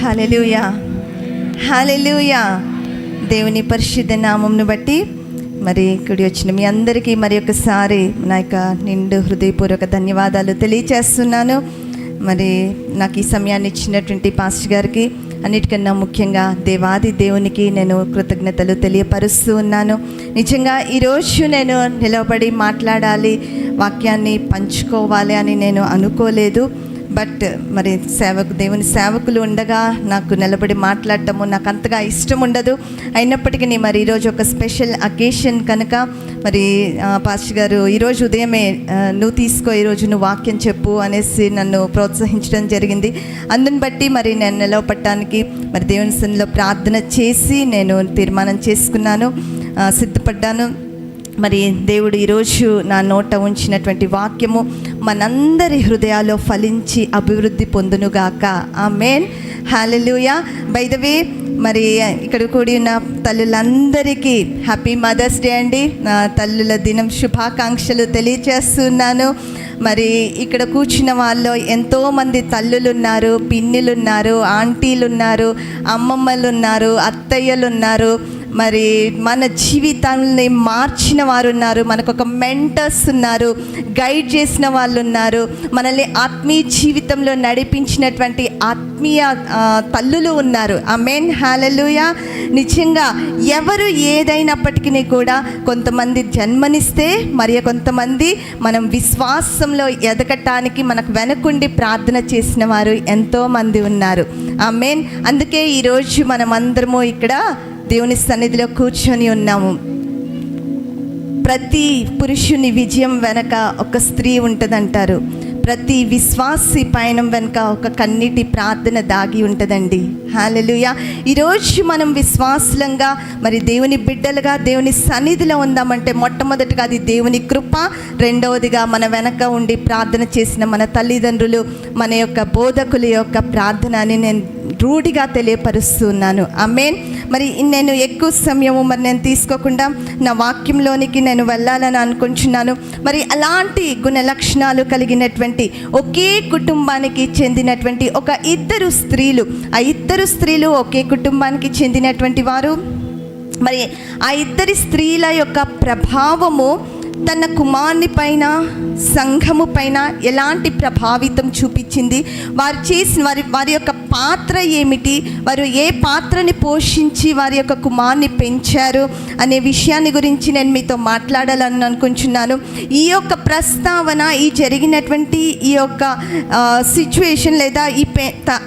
హల్లెలూయా, హల్లెలూయా. దేవుని పరిశుద్ధ నామమును బట్టి మరి ఇక్కడి వచ్చిన మీ అందరికీ మరి ఒకసారి నా యొక్క నిండు హృదయపూర్వక ధన్యవాదాలు తెలియచేస్తున్నాను. మరి నాకు ఈ సమయాన్ని ఇచ్చినటువంటి పాస్టర్ గారికి, అన్నిటికన్నా ముఖ్యంగా దేవాది దేవునికి నేను కృతజ్ఞతలు తెలియపరుస్తూ ఉన్నాను. నిజంగా ఈరోజు నేను నిలబడి మాట్లాడాలి, వాక్యాన్ని పంచుకోవాలి అని నేను అనుకోలేదు. బట్ మరి దేవుని సేవకులు ఉండగా నాకు నిలబడి మాట్లాడటము నాకు అంతగా ఇష్టం ఉండదు. అయినప్పటికీ మరి ఈరోజు ఒక స్పెషల్ అకేషన్ కనుక మరి పాస్టర్ గారు ఈరోజు ఉదయమే నువ్వు తీసుకో, ఈరోజు నువ్వు వాక్యం చెప్పు అనేసి నన్ను ప్రోత్సహించడం జరిగింది. అందుని బట్టి మరి నేను నిలవపడటానికి మరి దేవుని సన్నిధిలో ప్రార్థన చేసి నేను తీర్మానం చేసుకున్నాను, సిద్ధపడ్డాను. మరి దేవుడు ఈరోజు నా నోట ఉంచినటువంటి వాక్యము మనందరి హృదయాల్లో ఫలించి అభివృద్ధి పొందునుగాక. ఆమేన్, హల్లెలూయా. బై ద వే మరి ఇక్కడ కూడి ఉన్న తల్లులందరికీ హ్యాపీ మదర్స్ డే అండి. నా తల్లుల దినం శుభాకాంక్షలు తెలియచేస్తున్నాను. మరి ఇక్కడ కూర్చున్న వాళ్ళు ఎంతోమంది తల్లులు ఉన్నారు, పిన్నిలు ఉన్నారు, ఆంటీలు ఉన్నారు, అమ్మమ్మలు ఉన్నారు, అత్తయ్యలు ఉన్నారు. మరి మన జీవితాన్ని మార్చిన వారు ఉన్నారు, మనకు ఒక మెంటర్స్ ఉన్నారు, గైడ్ చేసిన వాళ్ళు ఉన్నారు, మనల్ని ఆత్మీయ జీవితంలో నడిపించినటువంటి ఆత్మీయ తల్లులు ఉన్నారు. ఆమేన్, హల్లెలూయా. నిజంగా ఎవరు ఏదైనప్పటికీ కూడా కొంతమంది జన్మనిస్తే మరి కొంతమంది మనం విశ్వాసంలో ఎదగటానికి మనకు వెనకుండి ప్రార్థన చేసిన వారు ఎంతోమంది ఉన్నారు. ఆమేన్. అందుకే ఈరోజు మనం అందరము ఇక్కడ దేవుని సన్నిధిలో కూర్చొని ఉన్నాము. ప్రతి పురుషుని విజయం వెనక ఒక స్త్రీ ఉంటుందంటారు. ప్రతి విశ్వాసి పయనం వెనుక ఒక కన్నీటి ప్రార్థన దాగి ఉంటుందండి. హల్లెలూయా. ఈరోజు మనం విశ్వాసులంగా మరి దేవుని బిడ్డలుగా దేవుని సన్నిధిలో ఉందామంటే మొట్టమొదటిగా అది దేవుని కృప, రెండవదిగా మన వెనక ఉండి ప్రార్థన చేసిన మన తల్లిదండ్రులు, మన యొక్క బోధకుల యొక్క ప్రార్థన అని నేను రూఢిగా తెలియపరుస్తున్నాను. ఆమేన్. మరి నేను ఎక్కువ సమయము నేను తీసుకోకుండా నా వాక్యంలోనికి నేను వెళ్ళాలని అనుకుంటున్నాను. మరి అలాంటి గుణ లక్షణాలు కలిగినటువంటి ఒకే కుటుంబానికి చెందినటువంటి ఒక ఇద్దరు స్త్రీలు, ఆ ఇద్దరు స్త్రీలు ఒకే కుటుంబానికి చెందినటువంటి వారు. మరి ఆ ఇద్దరి స్త్రీల యొక్క ప్రభావము తన కుమారుని పైన, సంఘము పైన ఎలాంటి ప్రభావితం చూపించింది, వారు చేసిన వారి యొక్క పాత్ర ఏమిటి, వారు ఏ పాత్రని పోషించి వారి యొక్క కుమారుని పెంచారు అనే విషయాన్ని గురించి నేను మీతో మాట్లాడాలని అనుకుంటున్నాను. ఈ యొక్క ప్రస్తావన, ఈ జరిగినటువంటి ఈ యొక్క సిచ్యువేషన్ లేదా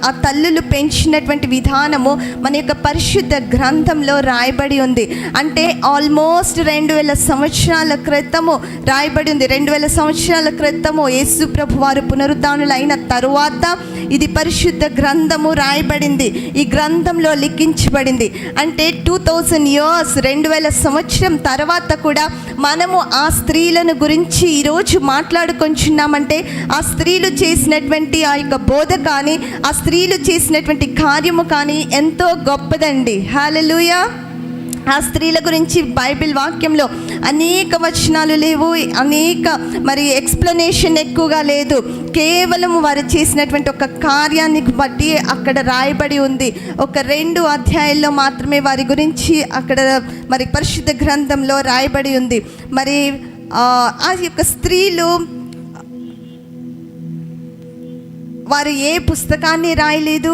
ఆ తల్లులు పెంచినటువంటి విధానము మన యొక్క పరిశుద్ధ గ్రంథంలో రాయబడి ఉంది. అంటే ఆల్మోస్ట్ 2000 సంవత్సరాల క్రితము రాయబడి ఉంది. 2000 సంవత్సరాల క్రితము యేసు ప్రభు వారు పునరుద్ధానులైన తరువాత ఇది పరిశుద్ధ గ్రంథము రాయబడింది, ఈ గ్రంథంలో లిఖించబడింది. అంటే 2000 years, 2000 సంవత్సరం తర్వాత కూడా మనము ఆ స్త్రీలను గురించి ఈరోజు మాట్లాడుకుంటున్నామంటే ఆ స్త్రీలు చేసినటువంటి ఆ యొక్క బోధ కానీ, ఆ స్త్రీలు చేసినటువంటి కార్యము కానీ ఎంతో గొప్పదండి. హల్లెలూయా. ఆ స్త్రీల గురించి బైబిల్ వాక్యంలో అనేక వచనాలు లేవు, అనేక మరి ఎక్స్ప్లెనేషన్ ఎక్కువగా లేదు. కేవలం వారు చేసినటువంటి ఒక కార్యాన్ని బట్టి అక్కడ రాయబడి ఉంది. ఒక 2 అధ్యాయాల్లో మాత్రమే వారి గురించి అక్కడ మరి పరిశుద్ధ గ్రంథంలో రాయబడి ఉంది. మరి ఆ యొక్క స్త్రీలు వారు ఏ పుస్తకాన్ని రాయలేదు,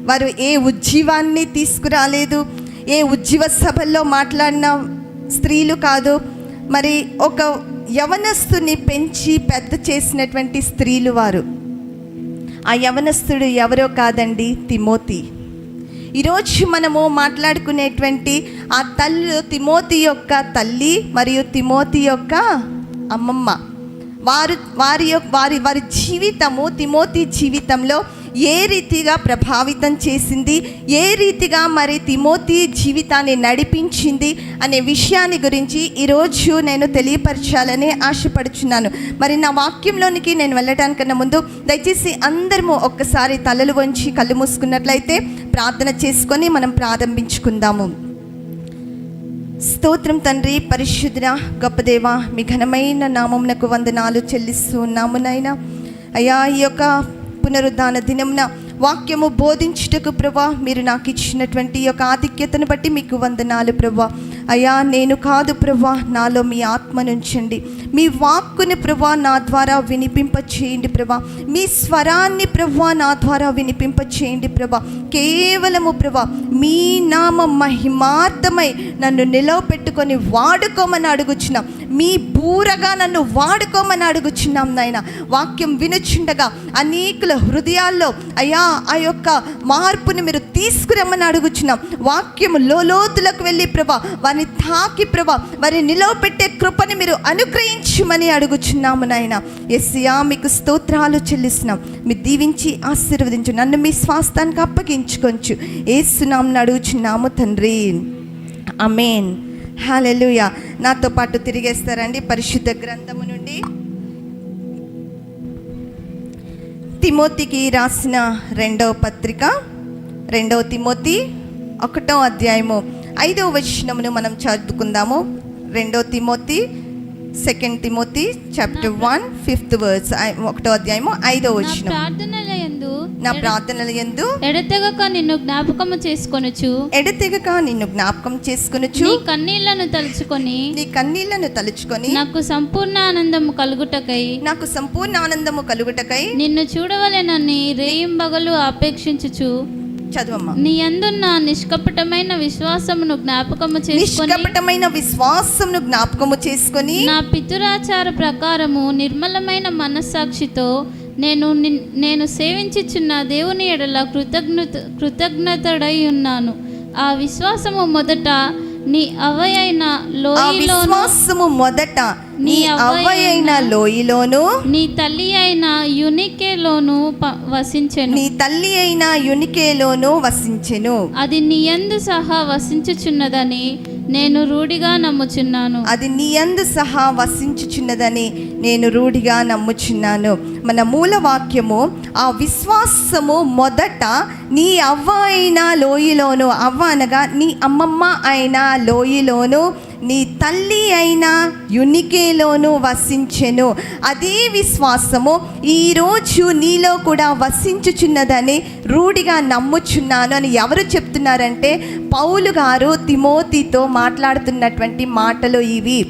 వారు ఏ ఉజ్జీవాన్ని తీసుకురాలేదు, ఏ ఉజ్జీవ సభల్లో మాట్లాడిన స్త్రీలు కాదు. మరి ఒక యవనస్తుని పెంచి పెద్ద చేసినటువంటి స్త్రీలు వారు. ఆ యవనస్తుడు ఎవరో కాదండి, తిమోతి. ఈరోజు మనము మాట్లాడుకునేటువంటి ఆ తిమోతి యొక్క తల్లి మరియు తిమోతి యొక్క అమ్మమ్మ, వారి జీవితము తిమోతి జీవితంలో ఏ రీతిగా ప్రభావితం చేసింది, ఏ రీతిగా మరి తిమోతి జీవితాన్ని నడిపించింది అనే విషయాన్ని గురించి ఈరోజు నేను తెలియపరచాలని ఆశపడుచున్నాను. మరి నా వాక్యంలోనికి నేను వెళ్ళడానికన్నా ముందు దయచేసి అందరము ఒక్కసారి తలలు వంచి కళ్ళు మూసుకున్నట్లయితే ప్రార్థన చేసుకొని మనం ప్రారంభించుకుందాము. స్తోత్రం తండ్రి, పరిశుద్ధ గొప్ప దేవ, మీ ఘనమైన నామమునకు వందనాలు చెల్లిస్తూ ఉన్నాము నాయనా. అయ్యా, ఈ యొక్క పునరుద్ధాన దినమున వాక్యము బోధించుటకు ప్రభా మీరు నాకు ఇచ్చినటువంటి ఈ యొక్క ఆధిక్యతను బట్టి మీకు వందనాలు ప్రభా. అయ్యా నేను కాదు ప్రభా, నాలో మీ ఆత్మను ఉంచండి, మీ వాక్కుని ప్రభా నా ద్వారా వినిపింప చేయండి ప్రభా, మీ స్వరాన్ని ప్రభా నా ద్వారా వినిపింప చేయండి ప్రభా. కేవలము ప్రభా మీ నామ మహిమార్థమై నన్ను నిలవపెట్టుకొని వాడుకోమని అడుగుచున్నాం, మీ బూరగా నన్ను వాడుకోమని అడుగుచున్నాం నాయన. వాక్యం వినుచుండగా అనేకుల హృదయాల్లో అయ్యా ఆ యొక్క మార్పుని మీరు తీసుకురమ్మని అడుగుచున్నాం. వాక్యము లోతులకు వెళ్ళి ప్రభా వారిని తాకి ప్రభా వారిని నిలవపెట్టే కృపని మీరు అనుగ్రహించమని అడుగుచున్నాము నాయన. యేసయ్యా మీకు స్తోత్రాలు చెల్లిస్తున్నాం. మీరు దీవించి ఆశీర్వదించు, నన్ను మీ స్వాస్థానికి అప్పగించుకొంచు. యేసు నామమున అడుగుచున్నాము తండ్రి, ఆమేన్. హల్లెలూయా. నాతో పాటు తిరిగేస్తారండి పరిశుద్ధ గ్రంథము నుండి తిమోతికి రాసిన 2వ పత్రిక, 2వ తిమోతి 1వ అధ్యాయము 5వ వచనమును మనం చదువుకుందాము. 2వ Timothy, 2 Timothy chapter 1 5th verse, 1వ అధ్యాయము 5వ వచనం. నా ప్రార్థనల యందు ఎడతెగక నిన్ను జ్ఞాపకము చేసుకొనుచు నీ కన్నీళ్లను తలుచుకొని నాకు సంపూర్ణ ఆనందము కలుగుటకై నిన్ను చూడవలెనని రేయింబగలు అపేక్షించుచు చదువమ్మా. నీ యందున్న నిష్కపటమైన విశ్వాసమును జ్ఞాపకము చేసుకొని నా పితురాచార ప్రకారము నిర్మలమైన మనస్సాక్షితో నేను సేవించుచున్న దేవుని ఎడల కృతజ్ఞతడై ఉన్నాను. ఆ విశ్వాసము మొదట నీ అవ్వయైన లోయలోను నీ తల్లి అయిన యునికేలోను వసించెను. అది నీ యందు సహా వసించుచున్నదని నేను రూఢిగా నమ్ముచున్నాను. మన మూల వాక్యము ఆ విశ్వాసము మొదట నీ అవ్వ అయిన లోయలోను, అవ్వ అనగా నీ అమ్మమ్మ అయిన లోయలోను, నీ తల్లి అయిన యునికేలోను వసించెను. అదే విశ్వాసము ఈరోజు నీలో కూడా వసించుచున్నదని రూఢిగా నమ్ముచున్నాను అని ఎవరు చెప్తున్నారంటే పౌలు గారు తిమోతితో మాట్లాడుతున్నటువంటి మాటలు ఇవి.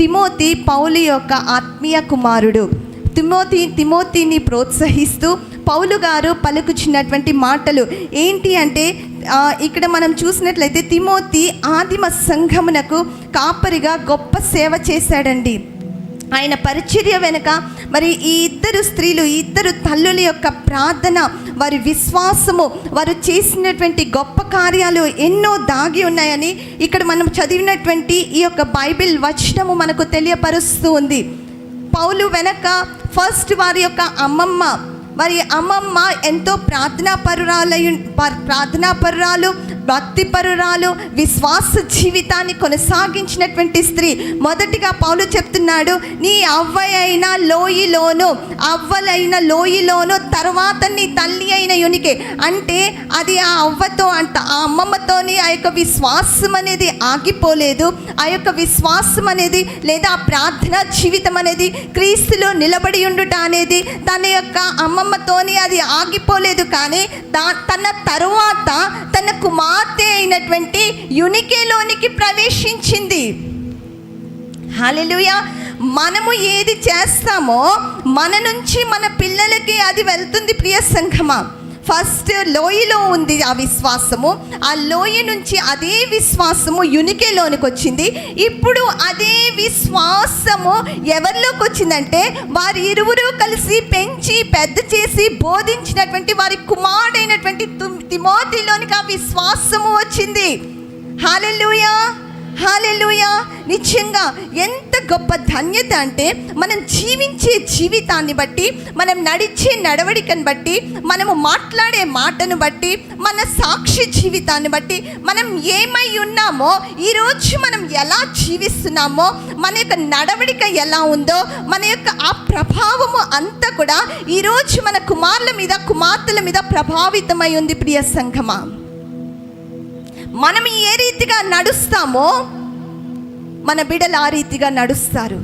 తిమోతి పౌలు యొక్క ఆత్మీయ కుమారుడు. తిమోతిని ప్రోత్సహిస్తూ పౌలు గారు పలుకుచున్నటువంటి మాటలు ఏంటి అంటే, ఇక్కడ మనం చూసినట్లయితే తిమోతి ఆదిమ సంఘమునకు కాపరిగా గొప్ప సేవ చేశాడండి. ఆయన పరిచర్య వెనుక మరి ఈ ఇద్దరు స్త్రీలు, ఈ ఇద్దరు తల్లుల యొక్క ప్రార్థన, వారి విశ్వాసము, వారు చేసినటువంటి గొప్ప కార్యాలు ఎన్నో దాగి ఉన్నాయని ఇక్కడ మనం చదివినటువంటి ఈ యొక్క బైబిల్ వచనము మనకు తెలియపరుస్తూ ఉంది. పౌలు వెనక ఫస్ట్ వారి యొక్క అమ్మమ్మ ఎంతో ప్రార్థనాపరురాలు, భక్తిపరురాలు, విశ్వాస జీవితాన్ని కొనసాగించినటువంటి స్త్రీ. మొదటిగా పౌలు చెప్తున్నాడు, నీ అవ్వలైన లోయలోను తర్వాత నీ తల్లి అయిన యునికే. అంటే అది ఆ అవ్వతో ఆ అమ్మమ్మతోని ఆ యొక్క విశ్వాసం అనేది ఆగిపోలేదు. ఆ యొక్క విశ్వాసం అనేది లేదా ఆ ప్రార్థనా జీవితం అనేది క్రీస్తులో నిలబడి ఉండుట అనేది తన యొక్క అమ్మమ్మతోని అది ఆగిపోలేదు. కానీ తన తరువాత తన కుమార్తె అయినటువంటి యునికేలోనికి ప్రవేశించింది. హల్లెలూయా. మనము ఏది చేస్తామో మన నుంచి మన పిల్లలకి అది వెళ్తుంది ప్రియ సంఘమా. ఫస్ట్ లోయలో ఉంది ఆ విశ్వాసము, ఆ లోయ నుంచి అదే విశ్వాసము యునికేలోనికి వచ్చింది. ఇప్పుడు అదే విశ్వాసము ఎవరిలోకి వచ్చిందంటే వారి ఇరువురు కలిసి పెంచి పెద్ద చేసి బోధించినటువంటి వారి కుమారుడైనటువంటి తిమోతిలోనికి ఆ విశ్వాసము వచ్చింది. హల్లెలూయా, హల్లెలూయా. నిజంగా ఎంత గొప్ప ధన్యత అంటే మనం జీవించే జీవితాన్ని బట్టి, మనం నడిచే నడవడికను బట్టి, మనము మాట్లాడే మాటను బట్టి, మన సాక్షి జీవితాన్ని బట్టి మనం ఏమై ఉన్నామో, ఈరోజు మనం ఎలా జీవిస్తున్నామో, మన యొక్క నడవడిక ఎలా ఉందో, మన యొక్క ఆ ప్రభావము అంతా కూడా ఈరోజు మన కుమారుల మీద కుమార్తెల మీద ప్రభావితమై ఉంది ప్రియ సంఘమా. మనం ఏ రీతిగా నడుస్తామో మన బిడ్డలు ఆ రీతిగా నడుస్తారు.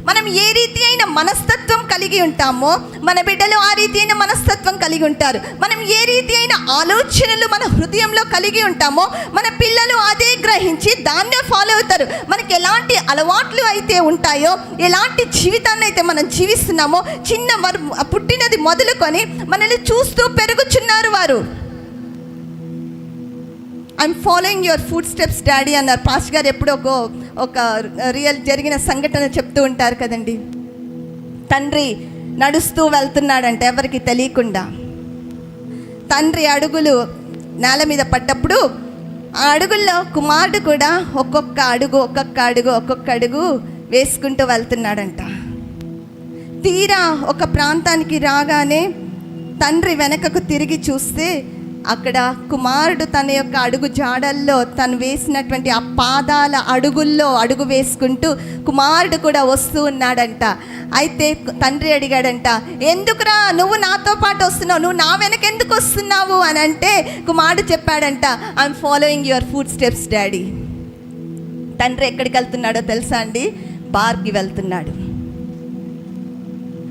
మనం ఏ రీతి అయిన మనస్తత్వం కలిగి ఉంటామో మన బిడ్డలు ఆ రీతి అయిన మనస్తత్వం కలిగి ఉంటారు. మనం ఏ రీతి అయిన ఆలోచనలు మన హృదయంలో కలిగి ఉంటామో మన పిల్లలు అదే గ్రహించి దాన్నే ఫాలో అవుతారు. మనకి ఎలాంటి అలవాట్లు అయితే ఉంటాయో, ఎలాంటి జీవితాన్ని అయితే మనం జీవిస్తున్నామో, పుట్టినది మొదలుకొని మనల్ని చూస్తూ పెరుగుచున్నారు వారు. I'm following your food steps daddy అన్నారు పాస్టర్ గారు. ఎప్పుడో ఒక రియల్ జరిగిన సంఘటన చెప్తూ ఉంటారు కదండి. తండ్రి నడుస్తూ వెళ్తున్నాడంటే ఎవరికి తెలియకుండా తండ్రి అడుగులు నేల మీద పడ్డప్పుడు ఆ అడుగుల్లో కుమారుడు కూడా ఒక్కొక్క అడుగు వేసుకుంటూ వెళ్తున్నాడంట. తీరా ఒక ప్రాంతానికి రాగానే తండ్రి వెనకకు తిరిగి చూస్తే అక్కడ కుమారుడు తన యొక్క అడుగు జాడల్లో తను వేసినటువంటి ఆ పాదాల అడుగుల్లో అడుగు వేసుకుంటూ కుమారుడు కూడా వస్తూ ఉన్నాడంట. అయితే తండ్రి అడిగాడంట, ఎందుకురా నువ్వు నాతో పాటు వస్తున్నావు, నువ్వు నా వెనక ఎందుకు వస్తున్నావు అని అంటే కుమారుడు చెప్పాడంట, I'm following your food steps daddy. తండ్రి ఎక్కడికి వెళ్తున్నాడో తెలుసా అండి? బార్కి వెళ్తున్నాడు.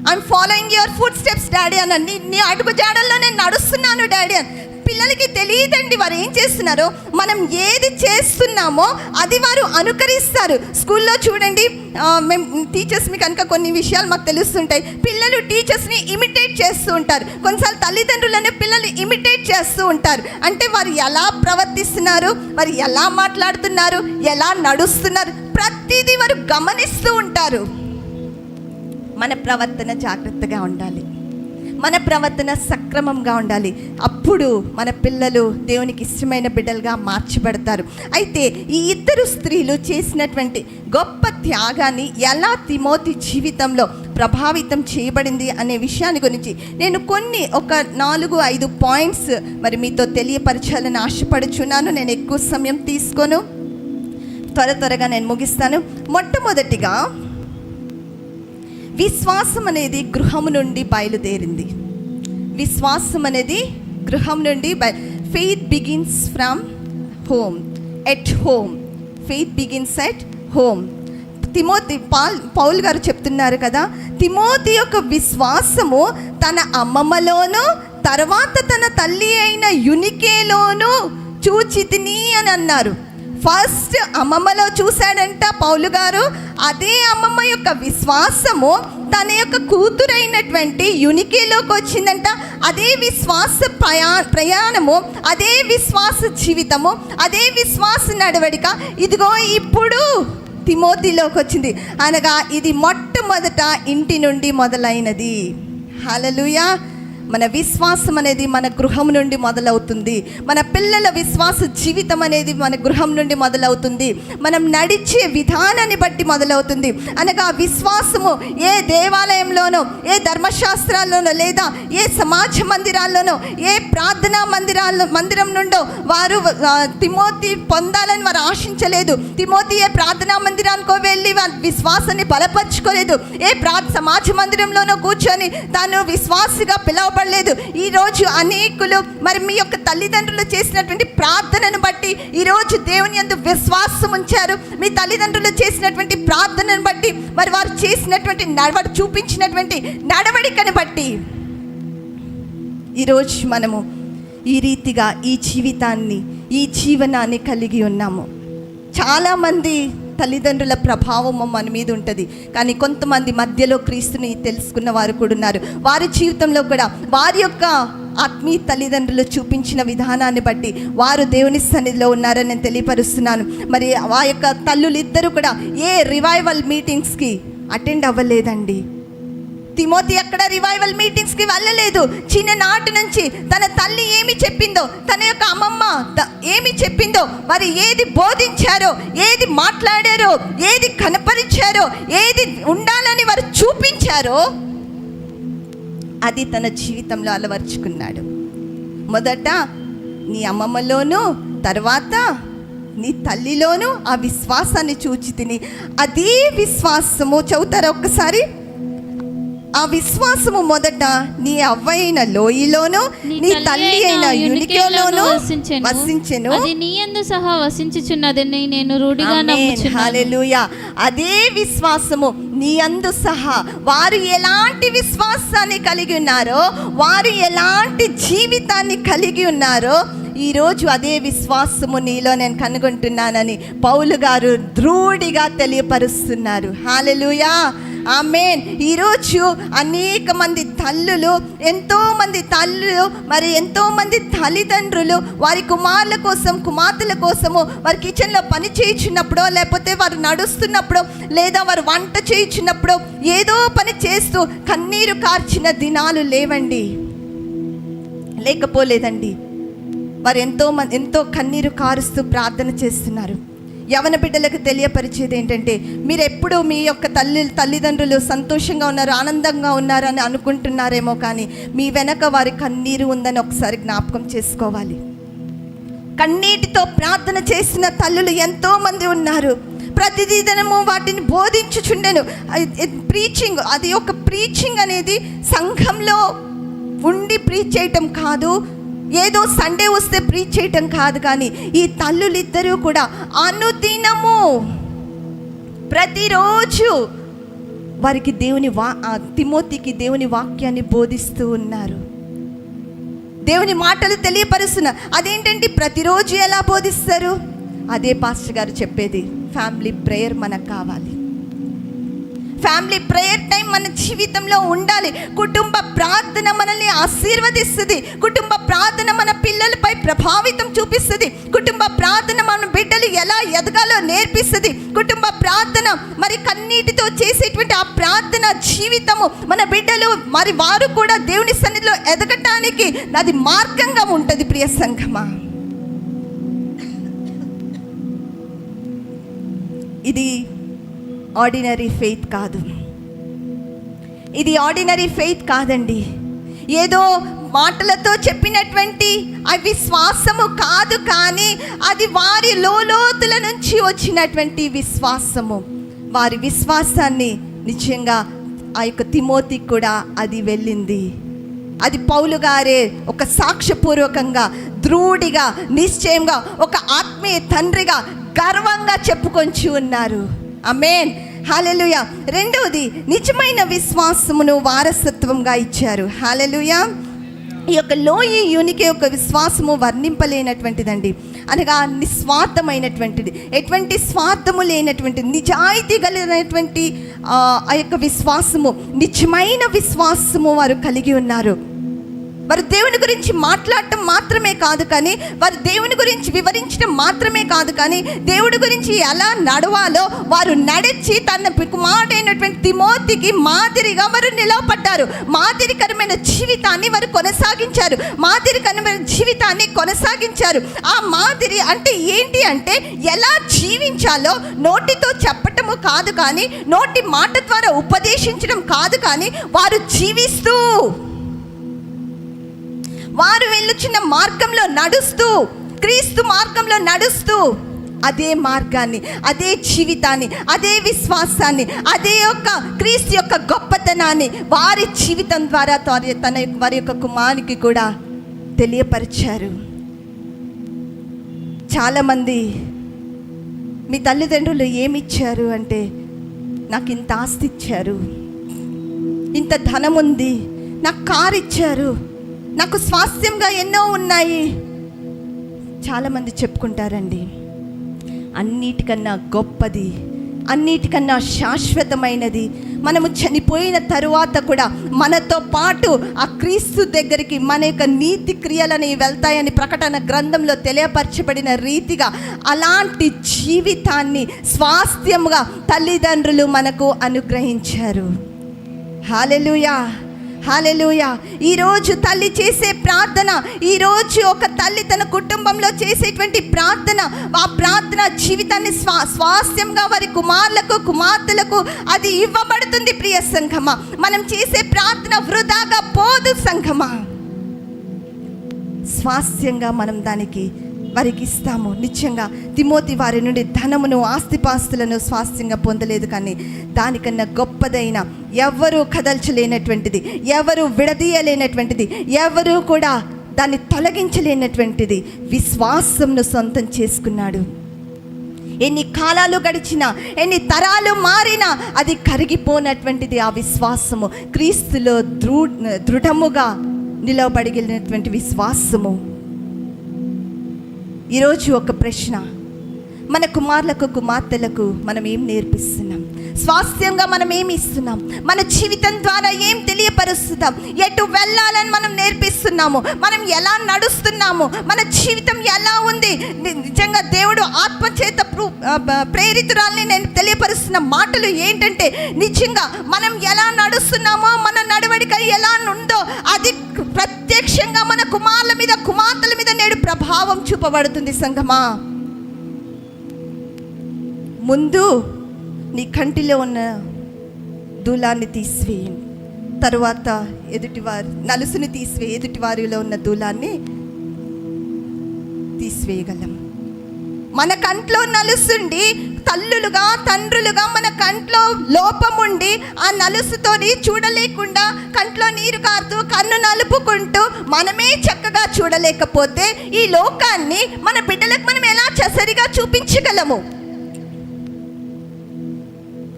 I'm following your food steps daddy అన్న, నీ అడుగు జాడల్లో నేను నడుస్తున్నాను డాడీ అని. పిల్లలకి తెలియదండి వారు ఏం చేస్తున్నారో. మనం ఏది చేస్తున్నామో అది వారు అనుకరిస్తారు. స్కూల్లో చూడండి, మేము టీచర్స్ మీ కనుక కొన్ని విషయాలు మాకు తెలుస్తుంటాయి. పిల్లలు టీచర్స్ని ఇమిటేట్ చేస్తూ ఉంటారు. కొన్నిసార్లు తల్లిదండ్రులను పిల్లలు ఇమిటేట్ చేస్తూ ఉంటారు. అంటే వారు ఎలా ప్రవర్తిస్తున్నారు, వారు ఎలా మాట్లాడుతున్నారు, ఎలా నడుస్తున్నారు, ప్రతిదీ వారు గమనిస్తూ ఉంటారు. మన ప్రవర్తన జాగ్రత్తగా ఉండాలి, మన ప్రవర్తన సక్రమంగా ఉండాలి. అప్పుడు మన పిల్లలు దేవునికి ఇష్టమైన బిడ్డలుగా మార్చబడతారు. అయితే ఈ ఇద్దరు స్త్రీలు చేసినటువంటి గొప్ప త్యాగాన్ని ఎలా తిమోతి జీవితంలో ప్రభావితం చేయబడింది అనే విషయాన్ని గురించి నేను ఒక 4-5 పాయింట్స్ మరి మీతో తెలియపరచాలని ఆశపడుచున్నాను. నేను ఎక్కువ సమయం తీసుకోను, త్వరగా నేను ముగిస్తాను. మొట్టమొదటిగా విశ్వాసం అనేది గృహం నుండి బయలుదేరింది. విశ్వాసం అనేది గృహం నుండి faith begins from home, at home. Faith begins at home. పౌలు గారు చెప్తున్నారు కదా, తిమోతి యొక్క విశ్వాసము తన అమ్మమ్మలోను తర్వాత తన తల్లి అయిన యునికేలోను చూచితిని అని అన్నారు. ఫస్ట్ అమ్మమ్మలో చూశాడంట పౌలు గారు. అదే అమ్మమ్మ యొక్క విశ్వాసము తన యొక్క కూతురైనటువంటి యునికేలోకి వచ్చిందంట. అదే విశ్వాస ప్రయాణము, అదే విశ్వాస జీవితము, అదే విశ్వాస నడవడిక ఇదిగో ఇప్పుడు తిమోతిలోకి వచ్చింది. అనగా ఇది మొట్టమొదట ఇంటి నుండి మొదలైనది. హల్లెలూయా. మన విశ్వాసం అనేది మన గృహం నుండి మొదలవుతుంది. మన పిల్లల విశ్వాస జీవితం అనేది మన గృహం నుండి మొదలవుతుంది. మనం నడిచే విధానాన్ని బట్టి మొదలవుతుంది. అనగా విశ్వాసము ఏ దేవాలయంలోనో, ఏ ధర్మశాస్త్రాల్లోనో, లేదా ఏ సమాజ మందిరాల్లోనో, ఏ ప్రార్థనా మందిరం నుండో వారు తిమోతి పొందాలని వారు ఆశించలేదు. తిమోతి ఏ ప్రార్థనా మందిరానికో వెళ్ళి వారి విశ్వాసాన్ని బలపరుచుకోలేదు. ఏ సమాజ మందిరంలోనో కూర్చొని తాను విశ్వాసిగా పిలవబడలేదు. ఈరోజు అనేకులు మరి మీ యొక్క తల్లిదండ్రులు చేసినటువంటి ప్రార్థనను బట్టి ఈరోజు దేవుని యందు విశ్వాసం ఉంచారు. మీ తల్లిదండ్రులు చేసినటువంటి ప్రార్థనను బట్టి మరి వారు చేసినటువంటి వారు చూపించినటువంటి నడవడికను బట్టి ఈరోజు మనము ఈ రీతిగా ఈ జీవితాన్ని, ఈ జీవనాన్ని కలిగి ఉన్నాము. చాలామంది తల్లిదండ్రుల ప్రభావం మన మీద ఉంటుంది. కానీ కొంతమంది మధ్యలో క్రీస్తుని తెలుసుకున్న వారు కూడా ఉన్నారు. వారి జీవితంలో కూడా వారి యొక్క ఆత్మీయ తల్లిదండ్రులు చూపించిన విధానాన్ని బట్టి వారు దేవుని సన్నిధిలో ఉన్నారని నేను తెలియపరుస్తున్నాను. మరి ఆ యొక్క తల్లులు ఇద్దరు కూడా ఏ రివైవల్ మీటింగ్స్కి అటెండ్ అవ్వలేదండి. తిమోతి ఎక్కడ రివైవల్ మీటింగ్స్కి వెళ్ళలేదు. చిన్ననాటి నుంచి తన తల్లి ఏమి చెప్పిందో, తన యొక్క అమ్మమ్మ ఏమి చెప్పిందో, వారు ఏది బోధించారో, ఏది మాట్లాడారో, ఏది కనపరిచారో, ఏది ఉండాలని వారు చూపించారో అది తన జీవితంలో అలవర్చుకున్నాడు. మొదట నీ అమ్మమ్మలోను, తర్వాత నీ తల్లిలోను ఆ విశ్వాసాన్ని చూచి తిని, అదే విశ్వాసము చదువుతారా ఒక్కసారి? ఆ విశ్వాసము మొదట నీ అవ్వైన లోయలోను నీ తల్లి అయిన యూనికేలోను వసించెను. అది నీ యందు సహా వసించుచున్నదని నేను రూఢిగా నమ్ముచున్నాను. హల్లెలూయా. అదే విశ్వాసము నీ యందు సహా. వారు ఎలాంటి విశ్వాసాన్ని కలిగి ఉన్నారో, వారు ఎలాంటి జీవితాన్ని కలిగి ఉన్నారో, ఈరోజు అదే విశ్వాసము నీలో నేను కనుగొంటున్నానని పౌలు గారు దృఢంగా తెలియపరుస్తున్నారు. హల్లెలూయా, ఆమేన్. ఈరోజు అనేక మంది తల్లులు, ఎంతోమంది తల్లులు, మరి ఎంతోమంది తల్లిదండ్రులు వారి కుమారుల కోసం, కుమార్తెల కోసము వారి కిచెన్లో పని చేయించినప్పుడు, లేకపోతే వారు నడుస్తున్నప్పుడు, లేదా వారు వంట చేయించినప్పుడు ఏదో పని చేస్తూ కన్నీరు కార్చిన దినాలు లేవండి, లేకపోలేదండి. వారు ఎంతో కన్నీరు కారుస్తూ ప్రార్థన చేస్తున్నారు. యవన బిడ్డలకు తెలియపరిచేది ఏంటంటే, మీరు ఎప్పుడు మీ యొక్క తల్లిదండ్రులు సంతోషంగా ఉన్నారు, ఆనందంగా ఉన్నారని అనుకుంటున్నారేమో, కానీ మీ వెనక వారి కన్నీరు ఉందని ఒకసారి జ్ఞాపకం చేసుకోవాలి. కన్నీటితో ప్రార్థన చేసిన తల్లులు ఎంతోమంది ఉన్నారు. ప్రతిదినము వాటిని బోధించుచుండెను. ప్రీచింగ్, అది ఒక ప్రీచింగ్ అనేది సంఘంలో ఉండి ప్రీచ్ చేయటం కాదు, ఏదో సండే వస్తే ప్రీచ్ చేయటం కాదు, కానీ ఈ తల్లులిద్దరూ కూడా అనుదినము ప్రతిరోజు వారికి తిమోతికి దేవుని వాక్యాన్ని బోధిస్తూ ఉన్నారు. దేవుని మాటలు తెలియపరుస్తున్నారు. అదేంటంటే ప్రతిరోజు ఎలా బోధిస్తారు? అదే పాస్టర్ గారు చెప్పేది, ఫ్యామిలీ ప్రేయర్ మనకు కావాలి. ఫ్యామిలీ ప్రేయర్ టైం మన జీవితంలో ఉండాలి. కుటుంబ ప్రార్థన మనల్ని ఆశీర్వదిస్తుంది. కుటుంబ ప్రార్థన మన పిల్లలపై ప్రభావితం చూపిస్తుంది. కుటుంబ ప్రార్థన మన బిడ్డలు ఎలా ఎదగాలో నేర్పిస్తుంది. కుటుంబ ప్రార్థన మరి కన్నీటితో చేసేటువంటి ఆ ప్రార్థన జీవితము మన బిడ్డలు మరి వారు కూడా దేవుని సన్నిధిలో ఎదగటానికి అది మార్గంగా ఉంటుంది. ప్రియ సంఘమా, ఇది ఆర్డినరీ ఫెయిత్ కాదు. ఇది ఆర్డినరీ ఫెయిత్ కాదండి. ఏదో మాటలతో చెప్పినటువంటి అవిశ్వాసము కాదు, కానీ అది వారి లోతుల నుంచి వచ్చినటువంటి విశ్వాసము. వారి విశ్వాసాన్ని నిజంగా ఆ యొక్క తిమోతికి కూడా అది వెళ్ళింది. అది పౌలు గారే ఒక సాక్ష్యపూర్వకంగా, దృఢంగా, నిశ్చయంగా, ఒక ఆత్మీయ తండ్రిగా గర్వంగా చెప్పుకొంచి ఉన్నారు. ఆమేన్, హల్లెలూయా. రెండవది, నిజమైన విశ్వాసమును వారసత్వంగా ఇచ్చారు. హల్లెలూయా. ఈ యొక్క లోయి యూనికే యొక్క విశ్వాసము వర్ణింపలేనటువంటిదండి. అనగా నిస్వార్థమైనటువంటిది, ఎటువంటి స్వార్థము లేనటువంటి, నిజాయితీ కలిగినటువంటి ఆ యొక్క విశ్వాసము, నిజమైన విశ్వాసము వారు కలిగి ఉన్నారు. వారు దేవుని గురించి మాట్లాడటం మాత్రమే కాదు, కానీ వారు దేవుని గురించి వివరించడం మాత్రమే కాదు, కానీ దేవుడి గురించి ఎలా నడవాలో వారు నడిచి తన కుమారుడైనటువంటి తిమోతికి మాదిరిగా వారు నిలవబడ్డారు. మాదిరికరమైన జీవితాన్ని వారు కొనసాగించారు. మాదిరికరమైన జీవితాన్ని కొనసాగించారు. ఆ మాదిరి అంటే ఏంటి అంటే, ఎలా జీవించాలో నోటితో చెప్పటము కాదు, కానీ నోటి మాట ద్వారా ఉపదేశించడం కాదు, కానీ వారు జీవిస్తూ, వారు వెళ్ళుచున్న మార్గంలో నడుస్తూ, క్రీస్తు మార్గంలో నడుస్తూ అదే మార్గాన్ని, అదే జీవితాన్ని, అదే విశ్వాసాన్ని, అదే యొక్క క్రీస్తు యొక్క గొప్పతనాన్ని వారి జీవితం ద్వారా వారి యొక్క కుమారునికి కూడా తెలియపరిచారు. చాలామంది, మీ తల్లిదండ్రులు ఏమిచ్చారు అంటే, నాకు ఇంత ఆస్తి ఇచ్చారు, ఇంత ధనం ఉంది, నాకు కారు ఇచ్చారు, నాకు స్వాస్థ్యంగా ఎన్నో ఉన్నాయి. చాలామంది చెప్పుకుంటారండి. అన్నిటికన్నా గొప్పది, అన్నిటికన్నా శాశ్వతమైనది, మనము చనిపోయిన తరువాత కూడా మనతో పాటు ఆ క్రీస్తు దగ్గరికి మన యొక్క నీతి క్రియలని వెళ్తాయని ప్రకటన గ్రంథంలో తెలియపరచబడిన రీతిగా అలాంటి జీవితాన్ని స్వాస్థ్యముగా తల్లిదండ్రులు మనకు అనుగ్రహించారు. హల్లెలూయా, హల్లెలూయా. ఈరోజు తల్లి చేసే ప్రార్థన, ఈరోజు ఒక తల్లి తన కుటుంబంలో చేసేటువంటి ప్రార్థన, ఆ ప్రార్థన జీవితాన్ని స్వాస్థ్యంగా వారి కుమారులకు, కుమార్తెలకు అది ఇవ్వబడుతుంది. ప్రియ సంఘమా, మనం చేసే ప్రార్థన వృధాగా పోదు సంఘమా. స్వాస్థ్యంగా మనం దానికి వారికి ఇస్తాము. నిత్యంగా తిమోతి వారి నుండి ధనమును, ఆస్తిపాస్తులను స్వాస్థ్యంగా పొందలేదు, కానీ దానికన్నా గొప్పదైన ఎవరు కదల్చలేనటువంటిది, ఎవరు విడదీయలేనటువంటిది, ఎవరు కూడా దాన్ని తొలగించలేనటువంటిది విశ్వాసంను సొంతం చేసుకున్నాడు. ఎన్ని కాలాలు గడిచినా, ఎన్ని తరాలు మారినా అది కరిగిపోనటువంటిది ఆ విశ్వాసము. క్రీస్తులో దృఢముగా నిలవబడినటువంటి విశ్వాసము. ఈరోజు ఒక ప్రశ్న, మన కుమారులకు కుమార్తెలకు మనం ఏం నేర్పిస్తున్నాం? స్వాస్థ్యంగా మనం ఏమి ఇస్తున్నాం? మన జీవితం ద్వారా ఏం తెలియపరుస్తున్నాం? ఎటు వెళ్ళాలని మనం నేర్పిస్తున్నాము? మనం ఎలా నడుస్తున్నాము? మన జీవితం ఎలా ఉంది? నిజంగా దేవుడు ఆత్మచేత ప్రేరితురాల్ని నేను తెలియపరుస్తున్న మాటలు ఏంటంటే, నిజంగా మనం ఎలా నడుస్తున్నామో, మన నడవడిక ఎలా ఉందో అది ప్రత్యక్షంగా మన కుమారుల మీద, కుమార్తెల మీద నేడు ప్రభావం చూపబడుతుంది. సంగమా, ముందు నీ కంటిలో ఉన్న దూలాన్ని తీసివేయండి, తరువాత నలుసుని తీసివేయి, ఎదుటివారిలో ఉన్న దూలాన్ని తీసివేయగలం. మన కంట్లో నలుసుండి, తల్లులుగా తండ్రులుగా మన కంట్లో లోపముండి ఆ నలుసుతోని చూడలేకుండా కంట్లో నీరు కారుతూ కన్ను నలుపుకుంటూ మనమే చక్కగా చూడలేకపోతే ఈ లోకాన్ని మన బిడ్డలకు మనం ఎలా సరిగా చూపించగలము?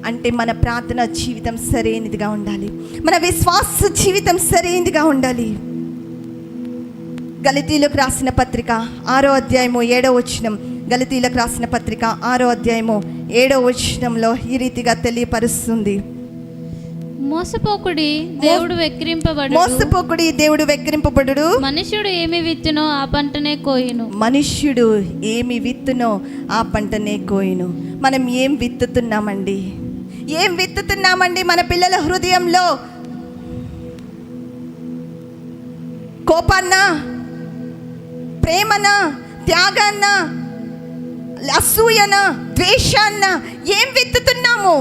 అంటే మన ప్రార్థన జీవితం సరైనదిగా ఉండాలి, మన విశ్వాస జీవితం సరైనదిగా ఉండాలి. గలతీయులకు రాసిన పత్రిక 6వ అధ్యాయము 7వ వచనం, గలతీయులకు రాసిన పత్రిక 6వ అధ్యాయము 7వ వచనంలో ఈ రీతిగా తెలియపరుస్తుంది. మోసపోకుడి దేవుడు వెక్కిరింపబడు, మనుష్యుడు ఏమి విత్తునో ఆ పంటనే కోయును. మనుష్యుడు ఏమి విత్తునో ఆ పంటనే కోయును. మనం ఏం విత్తుతున్నామండి? ఏం విత్తుతున్నామండి మన పిల్లల హృదయంలో? కోపాన్న, ప్రేమన, త్యాగాన్న, అసూయన, ద్వేషాన్న ఏం విత్తుతున్నాము?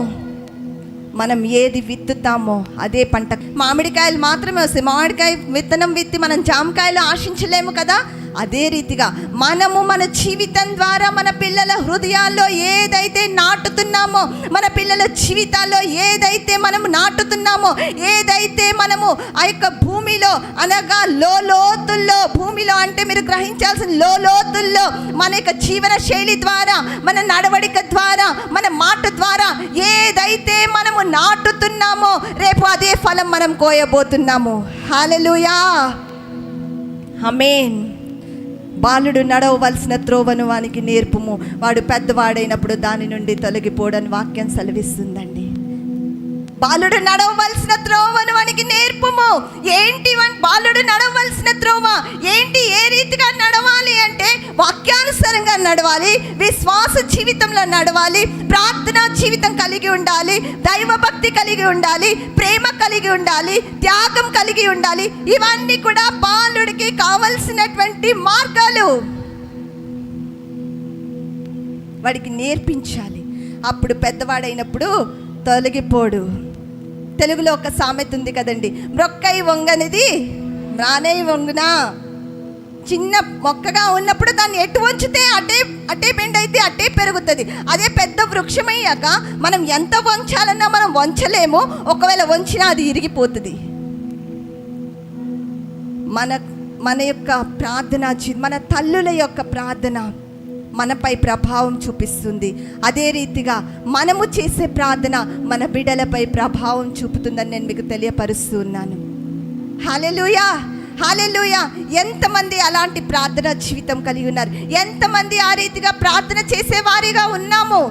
మనం ఏది విత్తుతామో అదే పంట. మామిడికాయలు మాత్రమే వస్తాయి. మామిడికాయ విత్తనం విత్తి మనం జామకాయలు ఆశించలేము కదా. అదే రీతిగా మనము మన జీవితం ద్వారా మన పిల్లల హృదయాల్లో ఏదైతే నాటుతున్నామో, మన పిల్లల జీవితాల్లో ఏదైతే మనము నాటుతున్నామో, ఏదైతే మనము ఆ యొక్క భూమిలో అనగా లోతుల్లో, భూమిలో అంటే మీరు గ్రహించాల్సిన లోతుల్లో మన యొక్క జీవన శైలి ద్వారా, మన నడవడిక ద్వారా, మన మాట ద్వారా ఏదైతే మనము నాటుతున్నామో రేపు అదే ఫలం మనం కోయబోతున్నాము. హల్లెలూయా, ఆమేన్. బాలుడు నడవవలసిన త్రోవను వానికి నేర్పుము, వాడు పెద్దవాడైనప్పుడు దాని నుండి తొలగిపోడని వాక్యం సెలవిస్తుందండి. బాలుడు నడవవలసిన త్రోవను వానికి నేర్పుము. ఏంటి బాలుడు నడవవలసిన త్రోవ ఏంటి? ఏ రీతిగా నడవాలి అంటే వాక్యానుసారంగా నడవాలి, విశ్వాస జీవితంలో నడవాలి, ప్రార్థనా జీవితం కలిగి ఉండాలి, దైవభక్తి కలిగి ఉండాలి, ప్రేమ కలిగి ఉండాలి, త్యాగం కలిగి ఉండాలి. ఇవన్నీ కూడా బాలుడికి కావలసినటువంటి మార్గాలు. వాడికి నేర్పించాలి. అప్పుడు పెద్దవాడైనప్పుడు తొలగిపోడు. తెలుగులో ఒక సామెత ఉంది కదండి, మొక్కై వంగనిది మ్రానై వంగునా. చిన్న మొక్కగా ఉన్నప్పుడు దాన్ని ఎటు వంచితే అటే బెండ్ అయితే అటే పెరుగుతుంది. అదే పెద్ద వృక్షమయ్యాక మనం ఎంత వంచాలన్నా మనం వంచలేము. ఒకవేళ వంచినా అది ఇరిగిపోతుంది. మన యొక్క ప్రార్థన, మన తల్లుల యొక్క ప్రార్థన మనపై ప్రభావం చూపిస్తుంది. అదే రీతిగా మనము చేసే ప్రార్థన మన బిడ్డలపై ప్రభావం చూపుతుందని నేను మీకు తెలియపరుస్తూ ఉన్నాను. హల్లెలూయా, హల్లెలూయా. ఎంతమంది అలాంటి ప్రార్థన జీవితం కలిగి ఉన్నారు? ఎంతమంది ఆ రీతిగా ప్రార్థన చేసేవారిగా ఉన్నాము?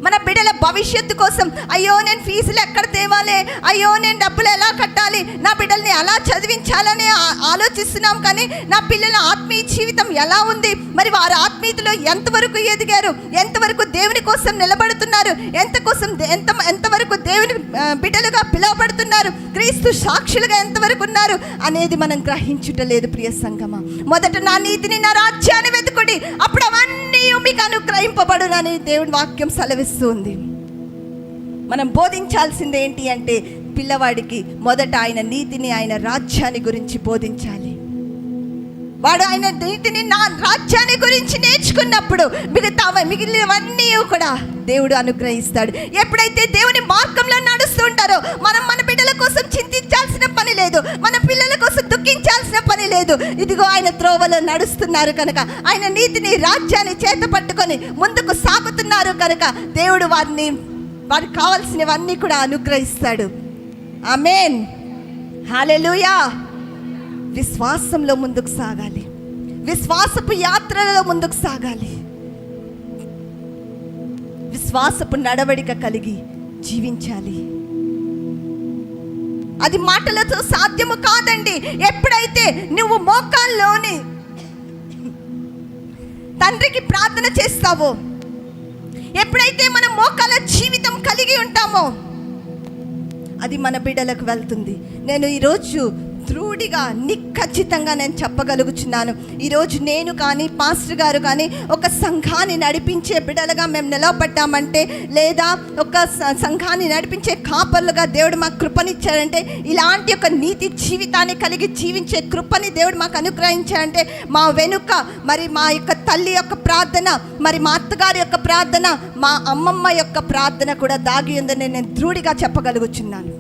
మన బిడ్డల భవిష్యత్తు కోసం, అయ్యో నేను ఫీజులు ఎక్కడ తేవాలి, అయ్యో నేను డబ్బులు ఎలా కట్టాలి, నా బిడ్డల్ని ఎలా చదివించాలని ఆలోచిస్తున్నాం. కానీ నా పిల్లల ఆత్మీయ జీవితం ఎలా ఉంది? మరి వారు ఆత్మీయతలో ఎంతవరకు ఎదిగారు? ఎంతవరకు దేవుని కోసం నిలబడుతున్నారు? ఎంతవరకు దేవుని బిడ్డలుగా పిలువబడుతున్నారు? క్రీస్తు సాక్షులుగా ఎంతవరకు ఉన్నారు అనేది మనం గ్రహించుటలేదు. ప్రియ సంగమా, మొదట నా నీతిని, నా రాజ్యాన్ని వెతుకుడి, అప్పుడు అవన్నీ మీకు అనుగ్రహింపబడునని దేవుని వాక్యం సెలవిస్తుంది. మనం బోధించాల్సింది ఏంటి అంటే, పిల్లవాడికి మొదట ఆయన నీతిని, ఆయన రాజ్యాన్ని గురించి బోధించాలి. వాడు ఆయన నీతిని, నా రాజ్యాన్ని గురించి నేర్చుకున్నప్పుడు మిగిలినవన్నీ కూడా దేవుడు అనుగ్రహిస్తాడు. ఎప్పుడైతే దేవుని మార్గంలో నడుస్తూ ఉంటారో మనం మన బిడ్డల కోసం చింతించాల్సిన పని లేదు, మన పిల్లల కోసం దుఃఖించాల్సిన పని లేదు. ఇదిగో ఆయన త్రోవలో నడుస్తున్నారు కనుక, ఆయన నీతిని రాజ్యాన్ని చేత పట్టుకొని ముందుకు సాగుతున్నారు కనుక దేవుడు వారికి కావాల్సినవన్నీ కూడా అనుగ్రహిస్తాడు. ఆమేన్, హల్లెలూయా. విశ్వాసంలో ముందుకు సాగాలి, విశ్వాసపు యాత్రలలో ముందుకు సాగాలి, విశ్వాసపు నడవడిక కలిగి జీవించాలి. అది మాటలతో సాధ్యము కాదండి. ఎప్పుడైతే నువ్వు మోకాల్లోని తండ్రికి ప్రార్థన చేస్తావో, ఎప్పుడైతే మనం మోకాల జీవితం కలిగి ఉంటామో, అది మన బిడ్డలకు వెళ్తుంది. నేను ఈరోజు దృఢంగా నిఖచ్చితంగా నేను చెప్పగలుగుతున్నాను, ఈరోజు నేను కానీ పాస్టర్ గారు కానీ ఒక సంఘాన్ని నడిపించే బిడ్డలుగా మేము నిలబడ్డామంటే, లేదా ఒక సంఘాన్ని నడిపించే కాపర్లుగా దేవుడు మాకు కృపనిచ్చారంటే, ఇలాంటి ఒక నీతి జీవితాన్ని కలిగి జీవించే కృపని దేవుడు మాకు అనుగ్రహించారంటే, మా వెనుక మరి మా యొక్క తల్లి యొక్క ప్రార్థన, మరి మా అత్తగారి యొక్క ప్రార్థన, మా అమ్మమ్మ యొక్క ప్రార్థన కూడా దాగి ఉందని నేను దృఢంగా చెప్పగలుగుతున్నాను.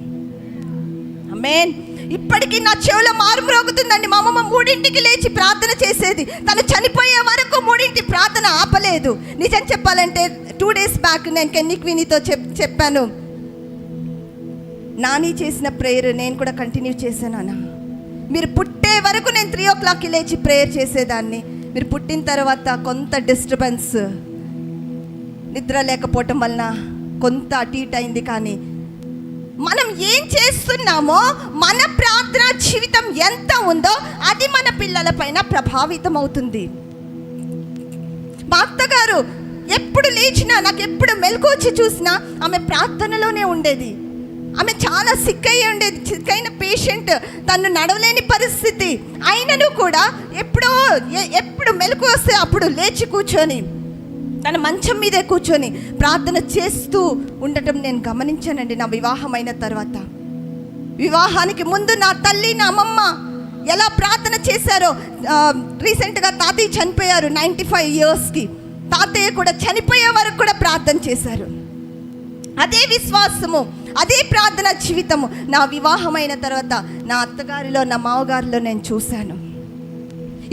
ఆమేన్. ఇప్పటికీ నా చెవులో మారుమ్రోగుతుందండి. మా అమ్మమ్మ 3ంటికి లేచి ప్రార్థన చేసేది. తను చనిపోయే వరకు 3ంటి ప్రార్థన ఆపలేదు. నిజం చెప్పాలంటే 2 days బ్యాక్ నేను కెన్నిక్వినితో చెప్పాను, నాని చేసిన ప్రేయర్ నేను కూడా కంటిన్యూ చేశాను. మీరు పుట్టే వరకు నేను 3 o'clockకి లేచి ప్రేయర్ చేసేదాన్ని. మీరు పుట్టిన తర్వాత కొంత డిస్టర్బెన్స్, నిద్ర లేకపోవటం వలన కొంత అటు ఇటు అయింది. కానీ మనం ఏం చేస్తున్నామో, మన ప్రార్థన జీవితం ఎంత ఉందో అది మన పిల్లల పైన ప్రభావితం అవుతుంది. మా అత్తగారు ఎప్పుడు లేచినా, నాకు ఎప్పుడు మెలకు వచ్చి చూసినా ఆమె ప్రార్థనలోనే ఉండేది. ఆమె చాలా సిక్ అయ్యి ఉండేది, సిక్కైన పేషెంట్, తను నడవలేని పరిస్థితి అయినను కూడా ఎప్పుడు మెలకు వస్తే అప్పుడు లేచి కూర్చొని తన మంచం మీదే కూర్చొని ప్రార్థన చేస్తూ ఉండటం నేను గమనించానండి. నా వివాహం అయిన తర్వాత, వివాహానికి ముందు నా తల్లి నా అమ్మమ్మ ఎలా ప్రార్థన చేశారో, రీసెంట్గా తాతయ్య చనిపోయారు 95 yearsకి. తాతయ్య కూడా చనిపోయే వరకు కూడా ప్రార్థన చేశారు. అదే విశ్వాసము, అదే ప్రార్థన జీవితము నా వివాహమైన తర్వాత నా అత్తగారిలో, నా మామగారిలో నేను చూశాను.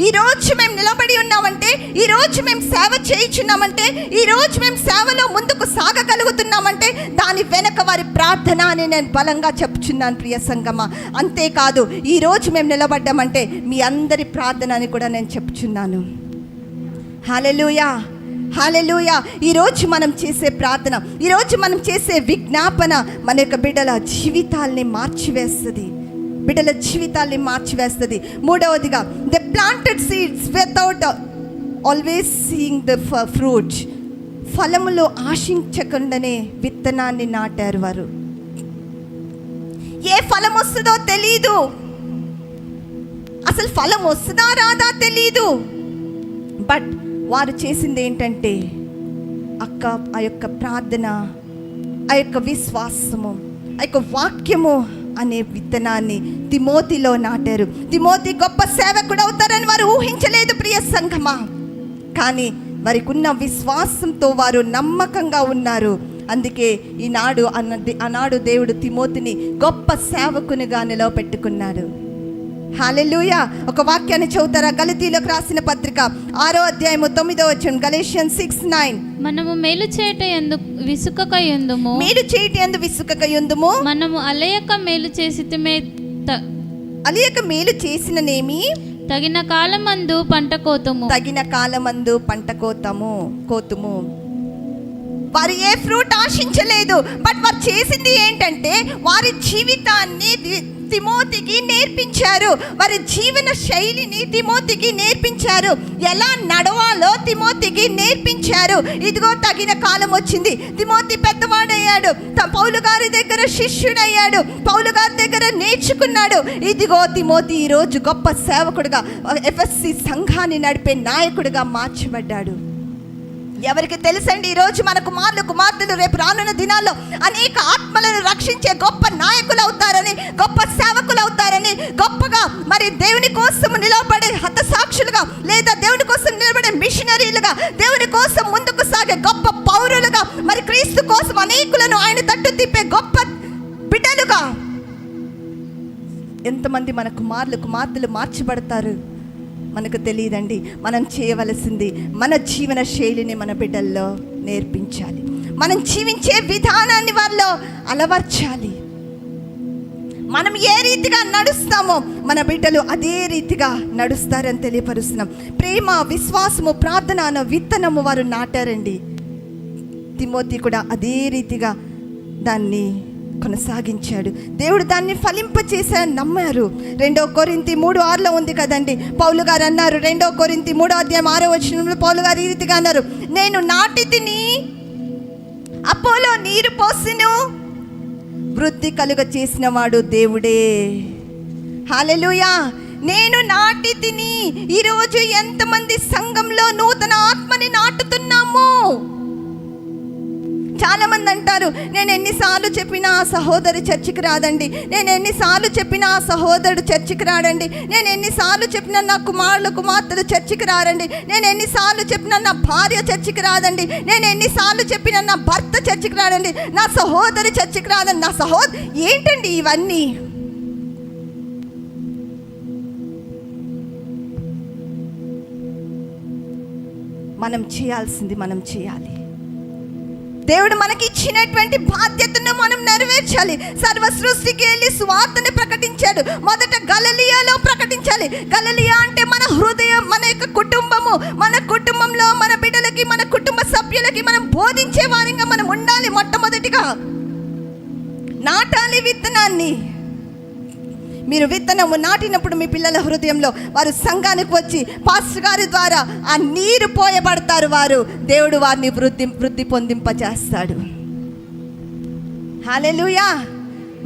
ఈరోజు మేము నిలబడి ఉన్నామంటే, ఈరోజు మేము సేవ చేయించున్నామంటే, ఈరోజు మేము సేవలో ముందుకు సాగగలుగుతున్నామంటే దాని వెనక వారి ప్రార్థన అని నేను బలంగా చెప్పుచున్నాను ప్రియ సంగమా. అంతేకాదు, ఈరోజు మేము నిలబడ్డామంటే మీ అందరి ప్రార్థన అని కూడా నేను చెప్పుచున్నాను. హల్లెలూయా, హల్లెలూయా. ఈరోజు మనం చేసే ప్రార్థన, ఈరోజు మనం చేసే విజ్ఞాపన మన యొక్క బిడ్డల జీవితాల్ని మార్చివేస్తుంది, బిడ్డల జీవితాల్ని మార్చివేస్తుంది. మూడవదిగా, the planted seeds without always seeing the fruit. ఫలములో ఆశించకుండానే విత్తనాన్ని నాటారు వారు. ఏ ఫలం వస్తుందో తెలీదు, అసలు ఫలం వస్తుందా రాదా తెలీదు. బట్ వారు చేసింది ఏంటంటే, ఆ యొక్క ప్రార్థన, ఆ యొక్క విశ్వాసము, ఆ యొక్క వాక్యము అనే విత్తనాన్ని తిమోతిలో నాటారు. తిమోతి గొప్ప సేవకుడు అవుతారని వారు ఊహించలేదు ప్రియ సంఘమా. కానీ వారికి ఉన్న విశ్వాసంతో వారు నమ్మకంగా ఉన్నారు. అందుకే ఆనాడు దేవుడు తిమోతిని గొప్ప సేవకునిగా నిలవపెట్టుకున్నాడు. హల్లెలూయా. ఒక వాక్యాన్ని చదువుతారా? గలతీయులకు రాసిన పత్రిక 6వ అధ్యాయము 9వ వచనం, గలేషియన్స్ 6:9. మనము మేలు చేయట యందు విసుకకయుందుము, మేలు చేయట యందు విసుకకయుందుము, మనము అలయక మేలు చేసితిమే, అలయక మేలు చేసిననేమి, తగిన కాలమందు పంట కోతుము, తగిన కాలమందు పంట కోతుము. వారు ఏ ఫ్రూట్ ఆశించలేదు. బట్ వారు చేసింది ఏంటంటే, వారి జీవితాన్ని తిమోతికి నేర్పించారు. వారి జీవన శైలిని తిమోతికి నేర్పించారు. ఎలా నడవాలో తిమోతికి నేర్పించారు. ఇదిగో తగిన కాలం వచ్చింది. తిమోతి పెద్దవాడయ్యాడు, పౌలు గారి దగ్గర శిష్యుడయ్యాడు, పౌలు గారి దగ్గర నేర్చుకున్నాడు. ఇదిగో తిమోతి ఈరోజు గొప్ప సేవకుడుగా, ఎఫ్ఎస్సి సంఘాన్ని నడిపే నాయకుడిగా మార్చబడ్డాడు. ఎవరికి తెలుసండి, ఈరోజు మన కుమార్తెలు రేపు రానున్న దినాల్లో అనేక ఆత్మలను రక్షించే గొప్ప నాయకులు అవుతారని, గొప్ప సేవకులు అవుతారని, గొప్పగా మరి దేవుని కోసం నిలబడే హతసాక్షులుగా, లేదా దేవుని కోసం నిలబడే మిషనరీలుగా, దేవుని కోసం ముందుకు సాగే గొప్ప పౌరులుగా, మరి క్రీస్తు కోసం అనేకులను ఆయన తట్టు తిప్పే గొప్ప ఎంతమంది మన కుమార్తెలు మార్చబడతారు మనకు తెలియదండి. మనం చేయవలసింది మన జీవన శైలిని మన బిడ్డల్లో నేర్పించాలి. మనం జీవించే విధానాన్ని వారిలో అలవర్చాలి. మనం ఏ రీతిగా నడుస్తామో మన బిడ్డలు అదే రీతిగా నడుస్తారని తెలియపరుస్తున్నాం. ప్రేమ, విశ్వాసము, ప్రార్థన అన్న విత్తనము వారు నాటారండి. తిమోతి కూడా అదే రీతిగా దాన్ని కొనసాగించాడు. దేవుడు దాన్ని ఫలింపచేశారని నమ్మారు. 2 కొరింథీ 3:6 ఉంది కదండి. పౌలు గారు అన్నారు, 2 కొరింథీ 3:6 పౌలు గారు ఈ రీతిగా అన్నారు, నేను నాటి తిని, అపోలో నీరు పోసిను, వృద్ధి కలుగ చేసిన వాడు దేవుడే. హల్లెలూయా. నేను నాటి తిని. ఈరోజు ఎంతమంది సంఘంలో నూతన ఆత్మని నాటుతున్నాము? చాలా మంది అంటారు, నేను ఎన్నిసార్లు చెప్పినా ఆ సహోదరి చర్చికి రాదండి, నేను ఎన్నిసార్లు చెప్పినా ఆ సహోదరుడు చర్చికి రాడండి, నేను ఎన్నిసార్లు చెప్పినా నా కుమార్తెలు చర్చికి రారండి, నేను ఎన్నిసార్లు చెప్పినా నా భార్య చర్చికి రాదండి, నేను ఎన్నిసార్లు చెప్పినా నా భర్త చర్చికి రాడండి, నా సహోదరి చర్చికి రాదండి, నా ఏంటండి ఇవన్నీ? మనం చేయాల్సింది మనం చేయాలి. దేవుడు మనకి ఇచ్చినటువంటి బాధ్యతను మనం నెరవేర్చాలి. సర్వ సృష్టికి వెళ్ళి సువార్తని ప్రకటించాడు. మొదట గలిలయలో ప్రకటించాలి. గలిలయ అంటే మన హృదయం, మన యొక్క కుటుంబము. మన కుటుంబంలో మన బిడ్డలకి, మన కుటుంబ సభ్యులకి మనం బోధించే వారిగా మనం ఉండాలి. మొట్టమొదటిగా నాటాలి విత్తనాన్ని. మీరు విత్తనము నాటినప్పుడు మీ పిల్లల హృదయంలో వారు సంఘానికి వచ్చి పాస్టర్ గారి ద్వారా ఆ నీరు పోయబడతారు. దేవుడు వారిని వృద్ధి పొందింపజేస్తాడు. హల్లెలూయా.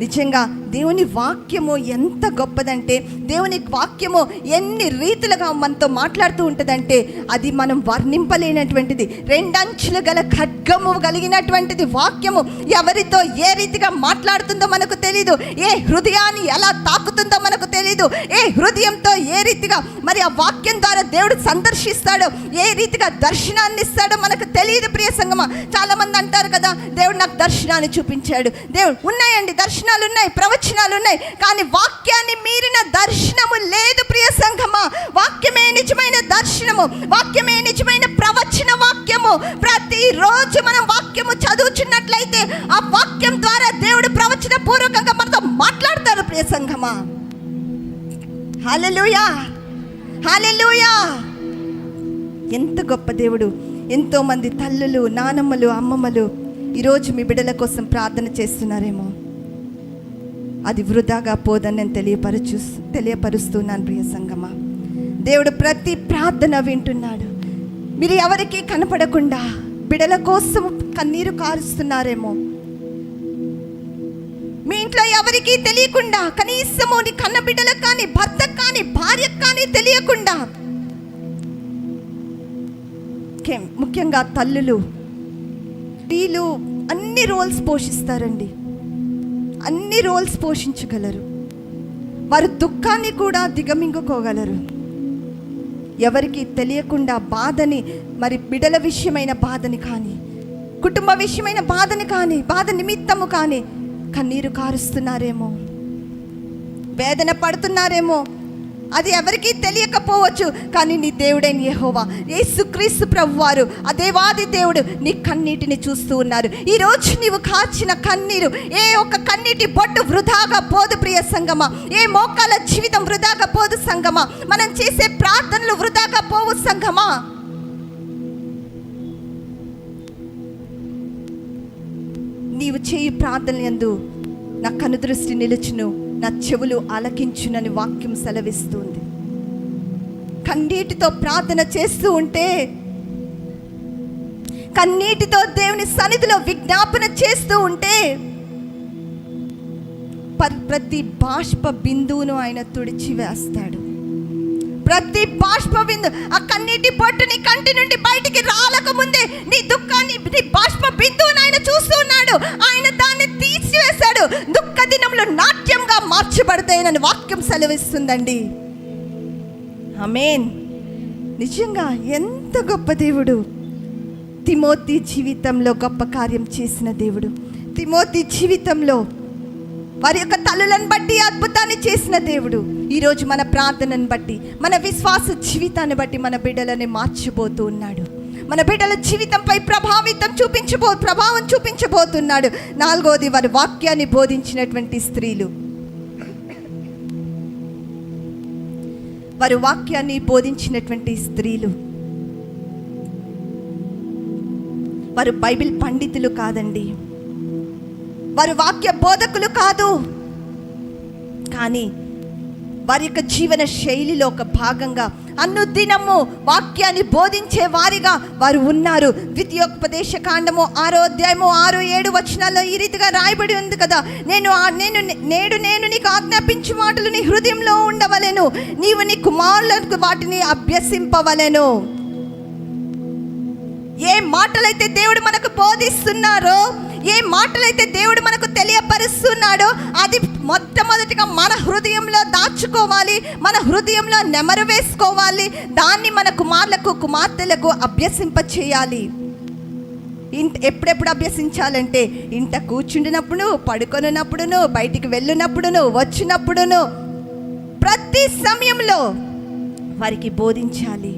నిజంగా దేవుని వాక్యము ఎంత గొప్పదంటే, దేవుని వాక్యము ఎన్ని రీతులుగా మనతో మాట్లాడుతూ ఉంటుందంటే అది మనం వర్ణింపలేనటువంటిది. 2 అంచులు గల ఖడ్గము కలిగినటువంటిది వాక్యము. ఎవరితో ఏ రీతిగా మాట్లాడుతుందో మనకు తెలీదు. ఏ హృదయాన్ని ఎలా తాకుతుందో మనకు తెలీదు. ఏ హృదయంతో ఏ రీతిగా మరి ఆ వాక్యం ద్వారా దేవుడు సందర్శిస్తాడో, ఏ రీతిగా దర్శనాన్ని ఇస్తాడో మనకు తెలియదు. ప్రియ సంగమా, చాలా మంది అంటారు కదా, దేవుడు నాకు దర్శనాన్ని చూపించాడు. దేవుడు ఉన్నాయండి, దర్శనాలు ఉన్నాయి, ప్రవచనాలు ఉన్నాయి, కానీ వాక్యాన్ని మీరిన దర్శనము లేదు. ప్రియ సంఘమా, వాక్యమే నిజమైన దర్శనము, వాక్యమే నిజమైన ప్రవచన వాక్యము. ప్రతిరోజు మనం వాక్యము చదువుచున్నట్లయితే ఆ వాక్యం ద్వారా దేవుడు ప్రవచన పూర్వకంగా మనతో మాట్లాడతారు. ప్రియ సంఘమా, హల్లెలూయా, హల్లెలూయా. ఎంత గొప్ప దేవుడు. ఎంతోమంది తల్లులు, నానమ్మలు, అమ్మమ్మలు ఈరోజు మీ బిడ్డల కోసం ప్రార్థన చేస్తున్నారేమో, అది వృధాగా పోదని నేను తెలియపరుస్తున్నాను. ప్రియ సంగమా, దేవుడు ప్రతి ప్రార్థన వింటున్నాడు. మీరు ఎవరికి కనపడకుండా బిడ్డల కోసం కన్నీరు కారుస్తున్నారేమో, మీ ఇంట్లో ఎవరికి తెలియకుండా, కనీసము నీ కన్న బిడ్డలకు కానీ, భర్తకు కానీ, భార్యకు కానీ తెలియకుండా, ముఖ్యంగా తల్లులు, వీళ్ళు అన్ని రోల్స్ పోషిస్తారండి, అన్ని రోల్స్ పోషించగలరు. వారు దుఃఖాన్ని కూడా దిగమింగుకోగలరు. ఎవరికి తెలియకుండా బాధని, మరి బిడ్డల విషయమైన బాధని కానీ, కుటుంబ విషయమైన బాధని కానీ, బాధ నిమిత్తము కానీ కన్నీరు కారుస్తున్నారేమో, వేదన పడుతున్నారేమో. అది ఎవరికీ తెలియకపోవచ్చు, కానీ నీ దేవుడైన యెహోవా యేసుక్రీస్తు ప్రభువారు ఆ దేవాది దేవుడు నీ కన్నీటిని చూస్తూ ఉన్నారు. ఈరోజు నీవు కాచిన కన్నీరు, ఏ ఒక్క కన్నీటి బొట్టు వృధాగా పోదు. ప్రియ సంగమా, ఏ మోకాల జీవితం వృధాగా పోదు సంగమా, మనం చేసే ప్రార్థనలు వృధాగా పోవు సంగమా. నీవు చేయి ప్రార్థన యందు నా కనుదృష్టి నిలుచును, నా చెవులు ఆలకించునని వాక్యం సెలవిస్తుంది. కన్నీటితో ప్రార్థన చేస్తూ ఉంటే, కన్నీటితో దేవుని సన్నిధిలో విజ్ఞాపన చేస్తూ ఉంటే ప్రతి బాష్ప బిందువును ఆయన తుడిచి వేస్తాడు. ప్రతి బాష్ప బిందు, ఆ కన్నీటి బొట్టు నీ కంటి నుండి బయటికి రాలక ముందే నీ దుఃఖాన్ని, నీ బాష్ప బిందువును ఆయన చూస్తూ ఉన్నాడు. ఆయన దాన్ని తీసివేశాడు. దుఃఖ దినములు నాట్యంగా మార్చబడతాయని వాక్యం సెలవిస్తుందండి. ఆమేన్. నిజంగా ఎంత గొప్ప దేవుడు. తిమోతి జీవితంలో గొప్ప కార్యం చేసిన దేవుడు. తిమోతి జీవితంలో వారి యొక్క తల్లులను బట్టి అద్భుతాన్ని చేసిన దేవుడు ఈరోజు మన ప్రార్థనను బట్టి, మన విశ్వాస జీవితాన్ని బట్టి మన బిడ్డలని మార్చిపోతూ ఉన్నాడు. మన బిడ్డల జీవితంపై ప్రభావం చూపించబోతున్నాడు. 4వది, వారి వాక్యాన్ని బోధించినటువంటి స్త్రీలు. వారు వాక్యాన్ని బోధించినటువంటి స్త్రీలు, వారు బైబిల్ పండితులు కాదండి, వారు వాక్య బోధకులు కాదు, కానీ వారి యొక్క జీవన శైలిలో ఒక భాగంగా అనుదినము వాక్యాన్ని బోధించే వారిగా వారు ఉన్నారు. ద్వితీయోపదేశ కాండము 6వ అధ్యాయము 6-7 వచనాల్లో ఈ రీతిగా రాయబడి ఉంది కదా, నేడు నీకు ఆజ్ఞాపించు మాటలు నీ హృదయంలో ఉండవలెను, నీవు నీ కుమారులకు వాటిని అభ్యసింపవలెను. ఏ మాటలైతే దేవుడు మనకు బోధిస్తున్నారో, ఏ మాటలైతే దేవుడు మనకు తెలియపరుస్తున్నాడో అది మొట్టమొదటిగా మన హృదయంలో దాచుకోవాలి, మన హృదయంలో నెమరు వేసుకోవాలి. దాన్ని మన కుమారులకు కుమార్తెలకు అభ్యసింప చేయాలి. ఎప్పుడెప్పుడు అభ్యసించాలంటే ఇంట కూర్చుండినప్పుడు, పడుకొనున్నప్పుడును, బయటికి వెళ్ళినప్పుడును, వచ్చినప్పుడును, ప్రతి సమయంలో వారికి బోధించాలి.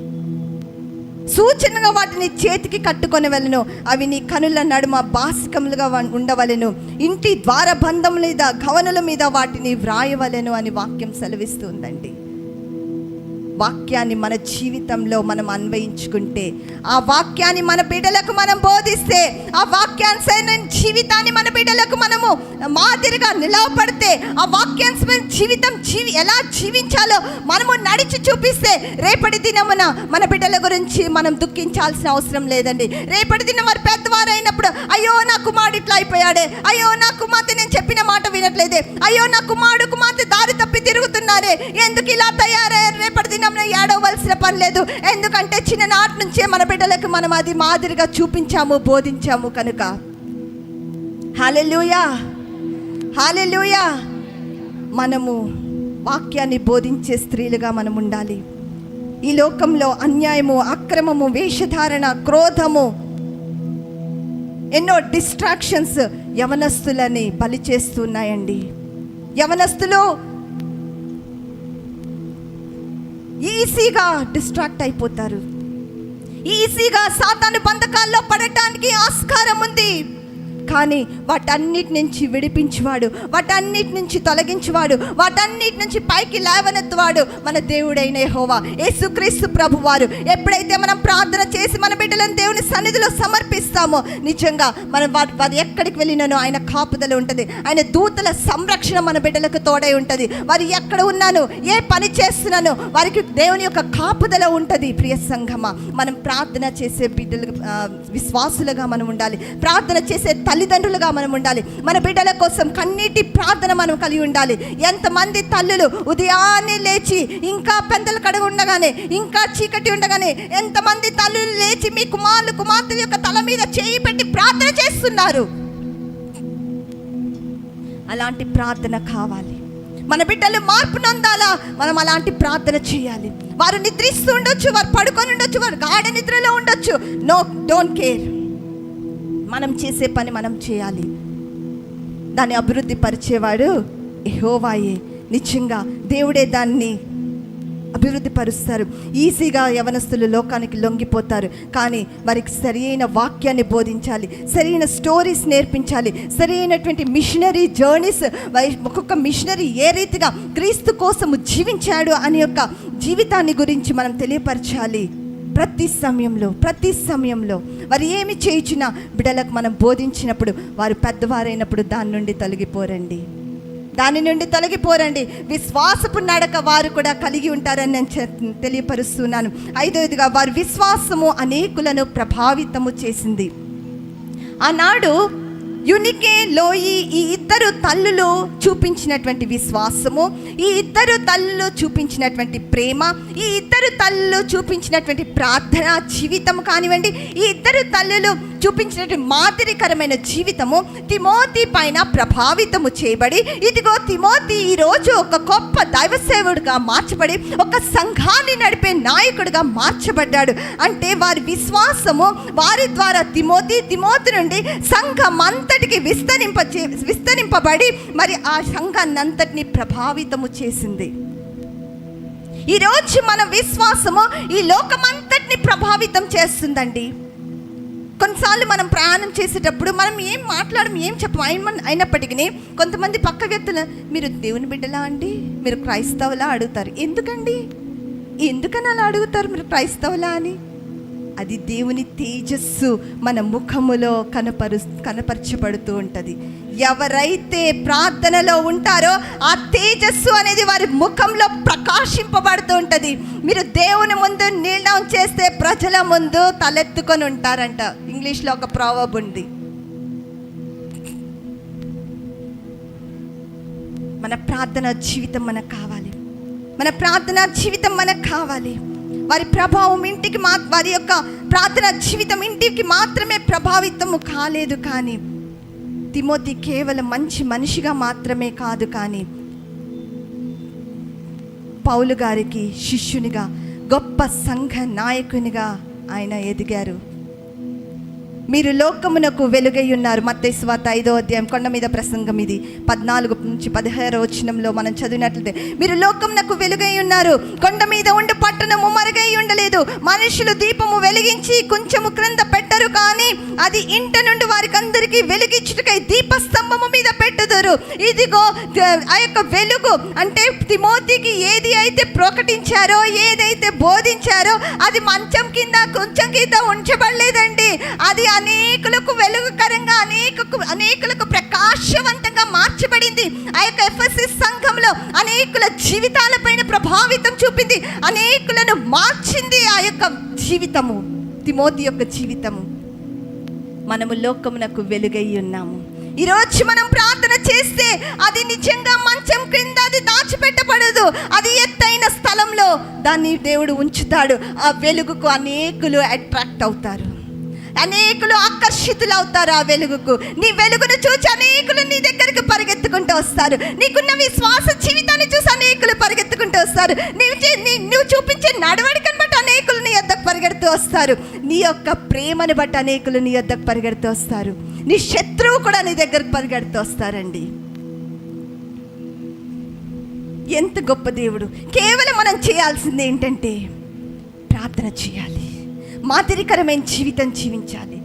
సూచనగా వాటిని చేతికి కట్టుకొని వెళ్ళను, అవి నీ కనుల నడుమ బాసికములుగా ఉండవలెను, ఇంటి ద్వారబంధముల మీద, కవనుల మీద వాటిని వ్రాయవలెను అని వాక్యం సెలవిస్తుందండి. వాక్యాన్ని మన జీవితంలో మనం అన్వయించుకుంటే, ఆ వాక్యాన్ని మన బిడ్డలకు మనం బోధిస్తే, ఆ వాక్యాన్ని జీవితాన్ని మన బిడ్డలకు మనము మాదిరిగా నిలవపడితే, ఆ వాక్యాన్ని జీవితం ఎలా జీవించాలో మనము నడిచి చూపిస్తే, రేపటి దినమున మన బిడ్డల గురించి మనం దుఃఖించాల్సిన అవసరం లేదండి. రేపటి దినం వారు పెద్దవారు అయినప్పుడు, అయ్యో నా కుమారుడు ఇట్లా అయిపోయాడే, అయ్యో నా కుమార్తె నేను చెప్పిన మాట వినట్లేదే, అయ్యో నా కుమార్తె దారి తప్పి తిరుగుతున్నారే, ఎందుకు ఇలా తయారయ్యారు, రేపటి దినం ఏడవలసిన పని లేదు. ఎందుకంటే చిన్ననాటి నుంచే మన బిడ్డలకు మనం అది మాదిరిగా చూపించాము, బోధించాము కనుక. హల్లెలూయా, హల్లెలూయా. మనము వాక్యాన్ని బోధించే స్త్రీలుగా మనం ఉండాలి. ఈ లోకంలో అన్యాయము, అక్రమము, వేషధారణ, క్రోధము, ఎన్నో డిస్ట్రాక్షన్స్ యవనస్తులని బలి చేస్తున్నాయండి. యవనస్తులు ఈజీగా డిస్ట్రాక్ట్ అయిపోతారు. ఈజీగా సాతాను బంధకాల్లో పడటానికి ఆస్కారం ఉంది. కానీ వాటన్నిటి నుంచి విడిపించువాడు, వాటన్నిటి నుంచి తొలగించువాడు, వాటన్నిటి నుంచి పైకి లేవనెత్తువాడు మన దేవుడైన యెహోవా యేసుక్రీస్తు ప్రభువారు. ఎప్పుడైతే మనం ప్రార్థన చేసి మన బిడ్డలను దేవుని సన్నిధిలో సమర్పిస్తామో, నిజంగా మనం వారు ఎక్కడికి వెళ్ళినానో ఆయన కాపుదల ఉంటుంది, ఆయన దూతల సంరక్షణ మన బిడ్డలకు తోడై ఉంటుంది. వారు ఎక్కడ ఉన్నాను, ఏ పని చేస్తున్నానో వారికి దేవుని యొక్క కాపుదల ఉంటుంది. ప్రియ సంఘమా, మనం ప్రార్థన చేసే బిడ్డలు విశ్వాసులుగా మనం ఉండాలి. ప్రార్థన చేసే తల్లిదండ్రులుగా మనం ఉండాలి. మన బిడ్డల కోసం కన్నీటి ప్రార్థన మనం కలిగి ఉండాలి. ఎంతమంది తల్లులు ఉదయాన్నే లేచి, ఇంకా పెందలు కడుగు ఉండగానే, ఇంకా చీకటి ఉండగానే, ఎంతమంది తల్లులు లేచి మీ కుమార్తెల యొక్క తల మీద చేయి పెట్టి ప్రార్థన చేస్తున్నారు. అలాంటి ప్రార్థన కావాలి. మన బిడ్డలు మార్పు నొందాలా, మనం అలాంటి ప్రార్థన చేయాలి. వారు నిద్రిస్తూ ఉండొచ్చు, వారు పడుకొని ఉండొచ్చు, వారు గాఢ నిద్రలో ఉండొచ్చు. Don't care. మనం చేసే పని మనం చేయాలి. దాన్ని అభివృద్ధి పరిచేవాడు యెహోవాయే. నిజంగా దేవుడే దాన్ని అభివృద్ధి పరుస్తారు. ఈజీగా యవనస్తులు లోకానికి లొంగిపోతారు. కానీ వారికి సరైన వాక్యాన్ని బోధించాలి, సరైన స్టోరీస్ నేర్పించాలి, సరైనటువంటి మిషనరీ జర్నీస్, ఒక్కొక్క మిషనరీ ఏ రీతిగా క్రీస్తు కోసము జీవించాడు అనే యొక్క జీవితాన్ని గురించి మనం తెలియపరచాలి. ప్రతి సమయంలో వారు ఏమి చేయించినా బిడ్డలకు మనం బోధించినప్పుడు వారు పెద్దవారైనప్పుడు దాని నుండి తొలగిపోరండి. విశ్వాసపు నడక వారు కూడా కలిగి ఉంటారని నేను తెలియపరుస్తున్నాను. 5వదిగా, వారి విశ్వాసము అనేకులను ప్రభావితము చేసింది. ఆనాడు యునికే, లోయి, ఈ ఇద్దరు తల్లులు చూపించినటువంటి విశ్వాసము, ఈ ఇద్దరు తల్లులు చూపించినటువంటి ప్రేమ, ఈ ఇద్దరు ఇద్దరు తల్లులు చూపించినటువంటి ప్రార్థన జీవితం కానివ్వండి, ఈ ఇద్దరు తల్లులు చూపించినటువంటి మాదిరికరమైన జీవితము తిమోతి పైన ప్రభావితము చేయబడి, ఇదిగో తిమోతి ఈరోజు ఒక గొప్ప దైవ సేవకుడిగా మార్చబడి ఒక సంఘాన్ని నడిపే నాయకుడిగా మార్చబడ్డాడు. అంటే వారి విశ్వాసము వారి ద్వారా తిమోతి నుండి సంఘం అంతటికి విస్తరింపబడి మరి ఆ సంఘాన్ని అంతటిని ప్రభావితము చేసింది. ఈరోజు మన విశ్వాసము ఈ లోకమంతటిని ప్రభావితం చేస్తుందండి. కొన్నిసార్లు మనం ప్రయాణం చేసేటప్పుడు మనం ఏం మాట్లాడడం, ఏం చెప్పం అయినప్పటికీ కొంతమంది పక్క వ్యక్తులు, మీరు దేవుని బిడ్డలా అండి, మీరు క్రైస్తవులా అడుగుతారు. ఎందుకని అలా అడుగుతారు మీరు క్రైస్తవులా అని? అది దేవుని తేజస్సు మన ముఖములో కనపరచబడుతూ ఉంటుంది. ఎవరైతే ప్రార్థనలో ఉంటారో ఆ తేజస్సు అనేది వారి ముఖంలో ప్రకాశింపబడుతూ ఉంటుంది. మీరు దేవుని ముందు నీళ్ళం చేస్తే ప్రజల ముందు తలెత్తుకొని ఉంటారంట. ఇంగ్లీష్లో ఒక ప్రావర్బ్ ఉంది. మన ప్రార్థన జీవితం మనకు కావాలి. మన ప్రార్థన జీవితం మనకు కావాలి. వారి ప్రభావం వారి యొక్క ప్రార్థన జీవితం ఇంటికి మాత్రమే ప్రభావితము కాలేదు, కానీ తిమోతి కేవలం మంచి మనిషిగా మాత్రమే కాదు, కానీ పౌలు గారికి శిష్యునిగా, గొప్ప సంఘ నాయకునిగా ఆయన ఎదిగారు. మీరు లోకమునకు వెలుగై ఉన్నారు. మత్తయి సువార్త 5వ అధ్యాయం కొండ మీద ప్రసంగం ఇది 14 నుంచి 16వ వచనంలో మనం చదివినట్లయితే, మీరు లోకమునకు వెలుగై ఉన్నారు, కొండ మీద ఉండి పట్టణము మరుగై ఉండలేదు. మనుషులు దీపము వెలిగించి కొంచెము క్రింద పెట్టరు, కానీ అది ఇంట నుండి వారికి అందరికీ వెలిగించుటకై దీపస్తంభము మీద పెట్టుదురు. ఇదిగో ఆ యొక్క వెలుగు అంటే తిమోతికి ఏది అయితే ప్రకటించారో, ఏదైతే బోధించారో అది మంచం కింద కొంచెం కింద ఉంచబడలేదండి. అది అనేకులకు వెలుగుకరంగా, అనేకులకు ప్రకాశవంతంగా మార్చబడింది. ఆ యొక్క ఎఫెసస్ సంఘంలో అనేకుల జీవితాలపైన ప్రభావితం చూపింది, అనేకులను మార్చింది ఆ యొక్క జీవితము, తిమోతి యొక్క జీవితము. మనము లోకమునకు వెలుగై ఉన్నాము. ఈరోజు మనం ప్రార్థన చేస్తే అది నిజంగా మంచం క్రింద అది దాచిపెట్టబడదు, అది ఎత్తైన స్థలంలో దాన్ని దేవుడు ఉంచుతాడు. ఆ వెలుగుకు అనేకులు అట్రాక్ట్ అవుతారు, అనేకులు ఆకర్షితులు అవుతారు ఆ వెలుగుకు. నీ వెలుగును చూసి అనేకులు నీ దగ్గరికి పరిగెత్తుకుంటూ వస్తారు. నీకున్న విశ్వాస జీవితాన్ని చూసి అనేకులు పరిగెత్తుకుంటూ వస్తారు. నువ్వు చూపించే నడవడికను బట్టి అనేకులు నీ యొద్దకు పరిగెడుతూ వస్తారు. నీ యొక్క ప్రేమను బట్టి అనేకులు నీ యొద్దకు పరిగెడుతూ వస్తారు. నీ శత్రువు కూడా నీ దగ్గరకు పరిగెడుతూ వస్తారండి. ఎంత గొప్ప దేవుడు! కేవలం మనం చేయాల్సింది ఏంటంటే ప్రార్థన చేయాలి, మాదిరికరమైన జీవితం జీవించాలి,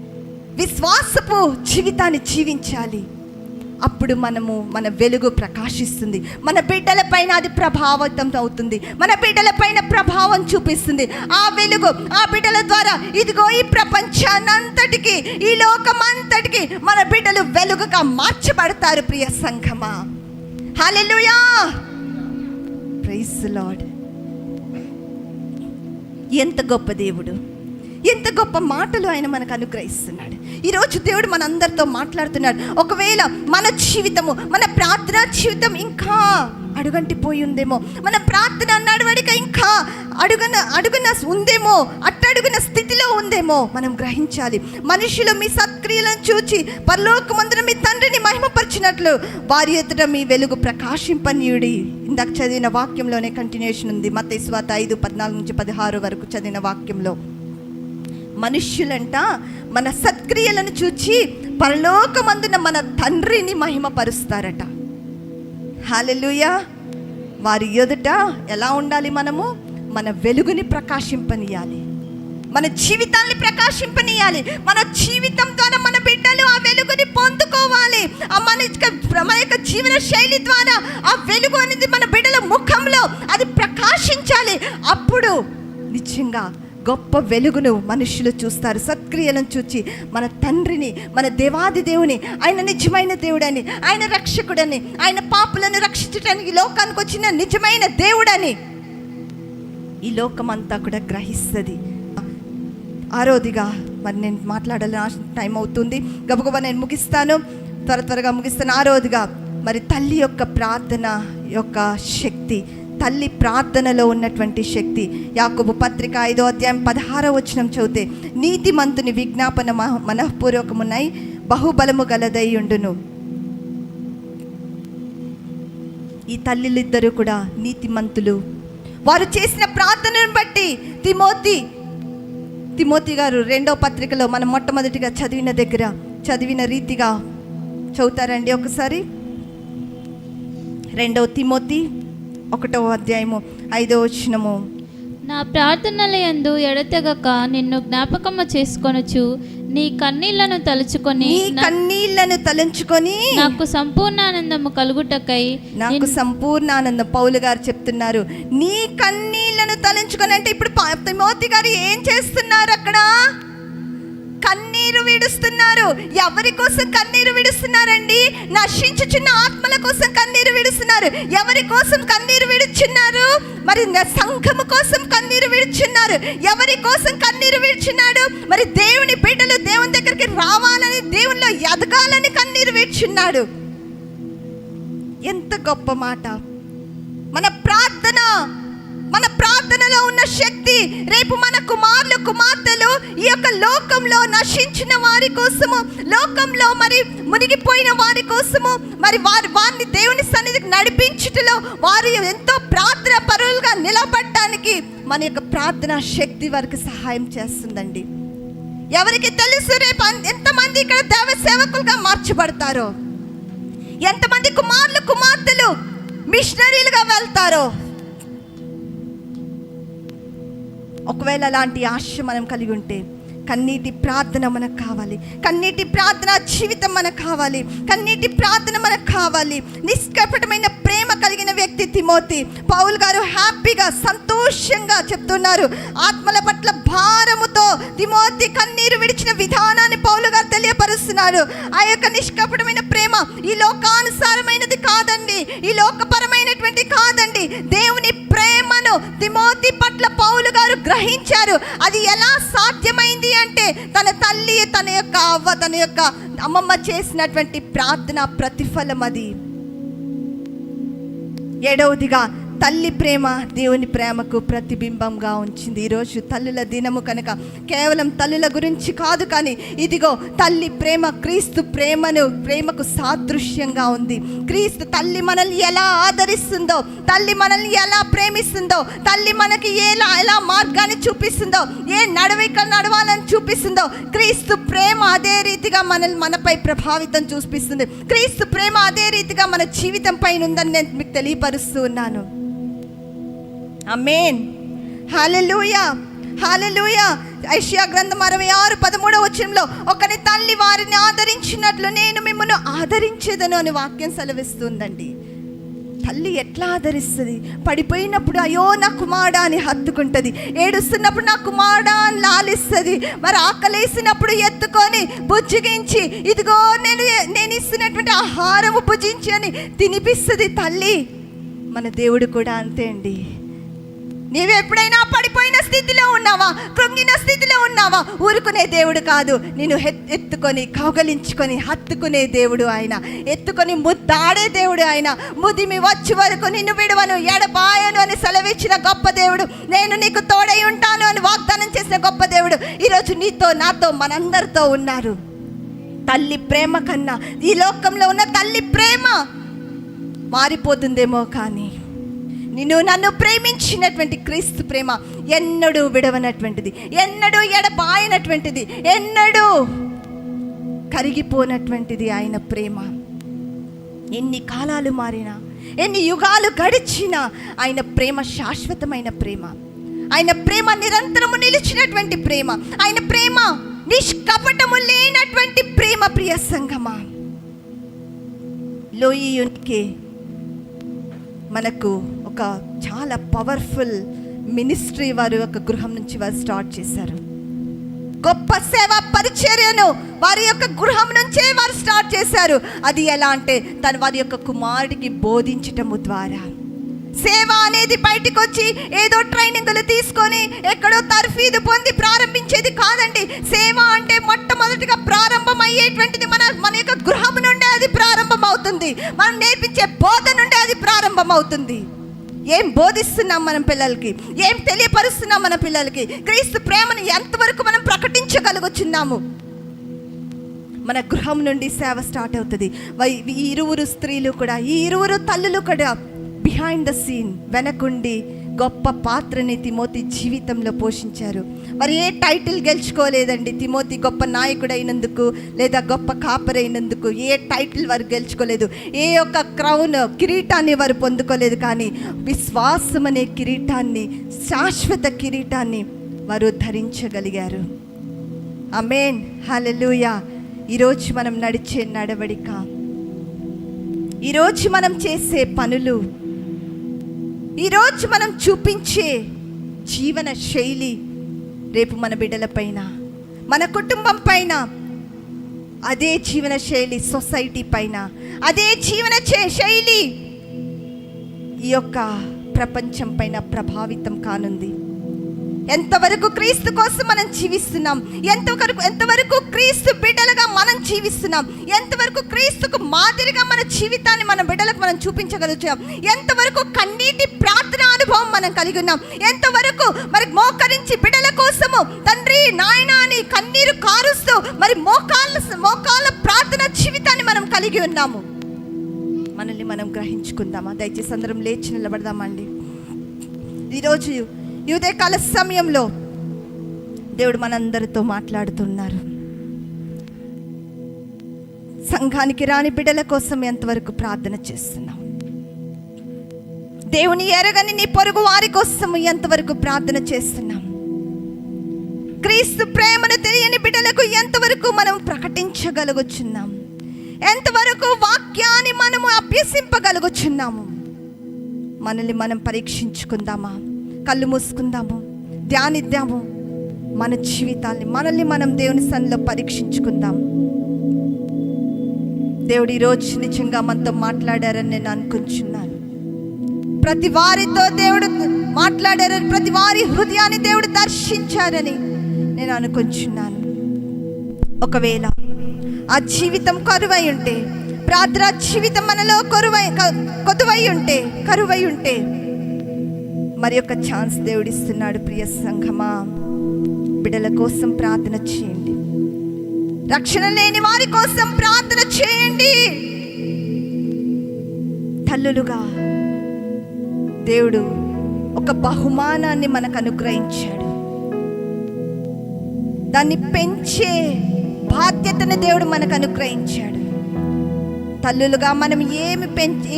విశ్వాసపు జీవితాన్ని జీవించాలి. అప్పుడు మన వెలుగు ప్రకాశిస్తుంది. మన బిడ్డల పైన అది ప్రభావితం అవుతుంది, మన బిడ్డల పైన ప్రభావం చూపిస్తుంది. ఆ వెలుగు ఆ బిడ్డల ద్వారా ఇదిగో ఈ ప్రపంచానంతటికి, ఈ లోకమంతటికి మన బిడ్డలు వెలుగుగా మార్చబడతారు. ప్రియ సంఘమా, హల్లెలూయా, ప్రైజ్ ది లార్డ్. ఎంత గొప్ప దేవుడు, ఎంత గొప్ప మాటలు ఆయన మనకు అనుగ్రహిస్తున్నాడు. ఈరోజు దేవుడు మనందరితో మాట్లాడుతున్నాడు. ఒకవేళ మన జీవితము, మన ప్రార్థనా జీవితం ఇంకా అడుగంటిపోయి ఉందేమో, మన ప్రార్థన నడవడిక ఇంకా అడుగున ఉందేమో, అట్టడుగున స్థితిలో ఉందేమో మనం గ్రహించాలి. మనుషులు మీ సత్క్రియలను చూచి పరలోకమందున మీ తండ్రిని మహిమపరిచినట్లు వారి ఎదుట మీ వెలుగు ప్రకాశింపనీయుడి. ఇందాక చదివిన వాక్యంలోనే కంటిన్యూషన్ ఉంది. మత్తయి సువార్త 5:14 నుంచి 16 వరకు చదివిన వాక్యంలో మనుష్యులంట మన సత్క్రియలను చూచి పరలోకమందున మన తండ్రిని మహిమపరుస్తారట. హల్లెలూయా. వారి ఎదుట ఎలా ఉండాలి? మనము మన వెలుగుని ప్రకాశింపనీయాలి, మన జీవితాన్ని ప్రకాశింపనీయాలి. మన జీవితం ద్వారా మన బిడ్డలు ఆ వెలుగుని పొందుకోవాలి. మన యొక్క జీవన శైలి ద్వారా ఆ వెలుగు అనేది మన బిడ్డల ముఖంలో అది ప్రకాశించాలి. అప్పుడు నిజంగా గొప్ప వెలుగును మనుషులు చూస్తారు. సత్క్రియలను చూచి మన తండ్రిని, మన దేవాది దేవుని, ఆయన నిజమైన దేవుడని, ఆయన రక్షకుడని, ఆయన పాపులను రక్షించడానికి లోకానికి వచ్చిన నిజమైన దేవుడని ఈ లోకమంతా కూడా గ్రహిస్తుంది. ఆరోదిగా మరి నేను మాట్లాడాలని టైం అవుతుంది, గబగబా నేను ముగిస్తాను, త్వరగా ముగిస్తాను. ఆరోదిగా మరి తల్లి యొక్క ప్రార్థన యొక్క శక్తి, తల్లి ప్రార్థనలో ఉన్నటువంటి శక్తి. యాకోబు పత్రిక 5వ అధ్యాయం 16వ వచనం చదివితే, నీతిమంతుని విజ్ఞాపన మనఃపూర్వకమునై బహుబలము గలదై ఉండును. ఈ తల్లిలిద్దరూ కూడా నీతిమంతులు. వారు చేసిన ప్రార్థనను బట్టి తిమోతి గారు 2వ పత్రికలో మనం మొట్టమొదటిగా చదివిన రీతిగా చదువుతారండి ఒకసారి. 2వ తిమోతి 1వ అధ్యాయము 5వ వచనము. నా ప్రార్థనల యందు ఎడతెగక నిన్ను జ్ఞాపకము చేసుకొనుచు నీ కన్నీళ్లను తలుచుకొని నాకు సంపూర్ణ ఆనందము కలుగుటకై సంపూర్ణ ఆనందం. పౌలు గారు చెప్తున్నారు, నీ కన్నీళ్లను తలంచుకొని. అంటే ఇప్పుడు తిమోతి గారు ఏం చేస్తున్నారు? అక్కడ కన్నీరు విడుస్తున్నారు. ఎవరి కోసం కన్నీరు విడుస్తున్నారండి? నశించుచున్న ఆత్మల కోసం కన్నీరు విడుస్తున్నారు. ఎవరి కోసం కన్నీరు విడుచున్నారు? మరి సంఘము కోసం కన్నీరు విడుచున్నారు. ఎవరి కోసం కన్నీరు విడుచున్నాడు? మరి దేవుని బిడ్డలు దేవుని దగ్గరికి రావాలని, దేవునిలో ఎదగాలని కన్నీరు విడుచున్నాడు. ఎంత గొప్ప మాట! మన ప్రార్థనలో ఉన్న శక్తి రేపు మన కుమారులు కుమార్తెలు ఈ యొక్క లోకంలో నశించిన వారి కోసము, లోకంలో మరి మునిగిపోయిన వారి కోసము, మరి వారిని దేవుని సన్నిధికి నడిపించుటలో వారు ఎంతో ప్రార్థన పరులుగా నిలబడటానికి మన యొక్క ప్రార్థన శక్తి వారికి సహాయం చేస్తుందండి. ఎవరికి తెలుసు రేపు ఎంతమంది ఇక్కడ దేవ సేవకులుగా మార్చబడతారో, ఎంతమంది కుమారులు కుమార్తెలు మిషనరీలుగా వెళ్తారో. ఒకవేళ అలాంటి ఆశ మనం కలిగి ఉంటే కన్నీటి ప్రార్థన మనకు కావాలి. కన్నీటి ప్రార్థన జీవితం మనకు కావాలి. కన్నీటి ప్రార్థన మనకు కావాలి. నిష్కపటమైన ప్రేమ కలిగిన వ్యక్తి తిమోతి. పౌలు గారు హ్యాపీగా సంతోషంగా చెప్తున్నారు. ఆత్మల పట్ల భారముతో తిమోతి కన్నీరు విడిచిన విధానాన్ని పౌలు గారు తెలియపరుస్తున్నారు. ఆ యొక్క నిష్కపటమైన ప్రేమ ఈ లోకానుసారమైనది కాదండి, ఈ లోకపరమైనటువంటి కాదండి. దేవుని ప్రేమను తిమోతి పట్ల పౌలు గారు గ్రహించారు. అది ఎలా సాధ్యమైంది అంటే తన తల్లి, తన యొక్క అవ్వ, తన యొక్క అమ్మమ్మ చేసినటువంటి ప్రార్థన ప్రతిఫలం అది. 7వదిగా తల్లి ప్రేమ దేవుని ప్రేమకు ప్రతిబింబంగా ఉంచింది. ఈరోజు తల్లుల దినము కనుక కేవలం తల్లుల గురించి కాదు, కానీ ఇదిగో తల్లి ప్రేమ క్రీస్తు ప్రేమకు సాదృశ్యంగా ఉంది. క్రీస్తు తల్లి మనల్ని ఎలా ఆదరిస్తుందో, తల్లి మనల్ని ఎలా ప్రేమిస్తుందో, తల్లి మనకి ఎలా మార్గాన్ని చూపిస్తుందో, ఏ నడవాలని చూపిస్తుందో, క్రీస్తు ప్రేమ అదే రీతిగా మనపై ప్రభావితం చూపిస్తుంది. క్రీస్తు ప్రేమ అదే రీతిగా మన జీవితం పైన ఉందని నేను మీకు తెలియపరుస్తూ ఉన్నాను. ఆమేన్, హల్లెలూయా, హల్లెలూయా. యెషయా గ్రంథం 66:13 వచనంలో, ఒకని తల్లి వారిని ఆదరించినట్లు నేను మిమ్మల్ని ఆదరించేదను అని వాక్యం సెలవిస్తుందండి. తల్లి ఎట్లా ఆదరిస్తుంది? పడిపోయినప్పుడు అయ్యో నా కుమారుడా అని హత్తుకుంటుంది. ఏడుస్తున్నప్పుడు నా కుమారుడా అని లాలిస్తుంది. మరి ఆకలేసినప్పుడు ఎత్తుకొని బుజ్జిగించి ఇదిగో నేను ఇస్తున్నటువంటి ఆహారము భుజించి అని తినిపిస్తుంది తల్లి. మన దేవుడు కూడా అంతే అండి. నీవు ఎప్పుడైనా పడిపోయిన స్థితిలో ఉన్నావా, కృంగిన స్థితిలో ఉన్నావా? ఊరుకునే దేవుడు కాదు, నేను ఎత్తుకొని కౌగలించుకొని హత్తుకునే దేవుడు ఆయన. ఎత్తుకొని ముద్దాడే దేవుడు ఆయన. ముదిమి వచ్చే వరకు నిన్ను విడవను, ఎడబాయను అని సెలవిచ్చిన గొప్ప దేవుడు. నేను నీకు తోడై ఉంటాను అని వాగ్దానం చేసిన గొప్ప దేవుడు ఈరోజు నీతో నాతో మనందరితో ఉన్నారు. తల్లి ప్రేమ కన్నా ఈ లోకంలో ఉన్న తల్లి ప్రేమ మారిపోతుందేమో, కానీ నన్ను ప్రేమించినటువంటి క్రీస్తు ప్రేమ ఎన్నడూ విడవనటువంటిది, ఎన్నడూ ఎడబాయనటువంటిది, ఎన్నడూ కరిగిపోనటువంటిది ఆయన ప్రేమ. ఎన్ని కాలాలు మారినా, ఎన్ని యుగాలు గడిచినా ఆయన ప్రేమ శాశ్వతమైన ప్రేమ. ఆయన ప్రేమ నిరంతరము నిలిచినటువంటి ప్రేమ. ఆయన ప్రేమ నిష్కపటము లేనటువంటి ప్రేమ. ప్రియ సంగమా, లోయయునికి మనకు ఒక చాలా పవర్ఫుల్ మినిస్ట్రీ వారు ఒక గృహం నుంచి వారు స్టార్ట్ చేశారు. గొప్ప సేవా పరిచర్యను వారి యొక్క గృహం నుంచే వారు స్టార్ట్ చేశారు. అది ఎలా అంటే వారి యొక్క కుమారుడికి బోధించటము ద్వారా. సేవ అనేది బయటికి వచ్చి ఏదో ట్రైనింగ్లు తీసుకొని ఎక్కడో తర్ఫీదు పొంది ప్రారంభించేది కాదండి. సేవ అంటే మొట్టమొదటిగా ప్రారంభం అయ్యేటువంటిది మన యొక్క గృహం నుండే అది ప్రారంభం అవుతుంది. మనం నేర్పించే బోధ నుండే అది ప్రారంభం అవుతుంది. ఏం బోధిస్తున్నాం మన పిల్లలకి, ఏం తెలియపరుస్తున్నాం మన పిల్లలకి, క్రీస్తు ప్రేమను ఎంతవరకు మనం ప్రకటించగలుగుచున్నాము. మన గృహం నుండి సేవ స్టార్ట్ అవుతుంది. ఈ ఇరువురు స్త్రీలు కూడా, ఈ ఇరువురు తల్లులు కూడా బిహైండ్ ద సీన్, వెనకుండి గొప్ప పాత్రని తిమోతి జీవితంలో పోషించారు. మరి ఏ టైటిల్ గెలుచుకోలేదండి. తిమోతి గొప్ప నాయకుడైనందుకు లేదా గొప్ప కాపరైనందుకు ఏ టైటిల్ వారు గెలుచుకోలేదు. ఏ ఒక్క క్రౌన్, కిరీటాన్ని వారు పొందుకోలేదు. కానీ విశ్వాసం అనే కిరీటాన్ని, శాశ్వత కిరీటాన్ని వారు ధరించగలిగారు. ఆమేన్, హల్లెలూయా. ఈరోజు మనం నడిచే నడవడిక, ఈరోజు మనం చేసే పనులు, ఈరోజు మనం చూపించే జీవన శైలి రేపు మన బిడ్డల పైన, మన కుటుంబం పైన, అదే జీవన శైలి సొసైటీ పైన, అదే జీవన శైలి ఈ యొక్క ప్రపంచం పైన ప్రభావితం కానుంది. ఎంతవరకు క్రీస్తు కోసం మనం జీవిస్తున్నాం, ఎంతవరకు క్రీస్తు బిడ్డలుగా మనం జీవిస్తున్నాం, ఎంతవరకు క్రీస్తుకు మాదిరిగా మన జీవితాన్ని మన బిడ్డలకు మనం చూపించగలుగుతాం, ఎంతవరకు కన్నీటి ప్రార్థన అనుభవం మనం కలిగి ఉన్నాం, ఎంతవరకు మరి మోకరించి బిడ్డల కోసము తండ్రి నాయన అని కన్నీరు కారుస్తూ మరి మోకాళ్ళ ప్రార్థన జీవితాన్ని మనం కలిగి ఉన్నాము. మనల్ని మనం గ్రహించుకుందామా? దయచేసి అందరం లేచి నిలబడదామండి. ఈరోజు ఈ ఉదయకాల సమయంలో దేవుడు మనందరితో మాట్లాడుతున్నారు. సంఘానికి రాని బిడ్డల కోసం ఎంతవరకు ప్రార్థన చేస్తున్నాం? దేవుని ఎరగని నీ పొరుగు వారి కోసం ఎంతవరకు ప్రార్థన చేస్తున్నాం? క్రీస్తు ప్రేమను తెలియని బిడ్డలకు ఎంతవరకు మనం ప్రకటించగలుగుచున్నాం? ఎంతవరకు వాక్యాన్ని మనము అభ్యసింపగలుగుచున్నాము? మనల్ని మనం పరీక్షించుకుందామా? కళ్ళు మూసుకుందాము, ధ్యానిద్దాము మన జీవితాన్ని, మనల్ని మనం దేవుని సన్నిధిలో పరీక్షించుకుందాం. దేవుడు ఈరోజు నిజంగా మనతో మాట్లాడారని నేను అనుకుంటున్నాను. ప్రతి వారితో దేవుడు మాట్లాడారని, ప్రతి వారి హృదయాన్ని దేవుడు దర్శించారని నేను అనుకుంటున్నాను. ఒకవేళ ఆ జీవితం కరువై ఉంటే, ప్రార్థన జీవితం మనలో కరువై ఉంటే మరి ఒక ఛాన్స్ దేవుడిస్తున్నాడు. ప్రియ సంఘమా, బిడ్డల కోసం ప్రార్థన చేయండి. రక్షణ లేని వారి కోసం ప్రార్థన చేయండి. తల్లులుగా దేవుడు ఒక బహుమానాన్ని మనకు అనుగ్రహించాడు. దాన్ని పెంచే బాధ్యతను దేవుడు మనకు అనుగ్రహించాడు. తల్లులుగా మనం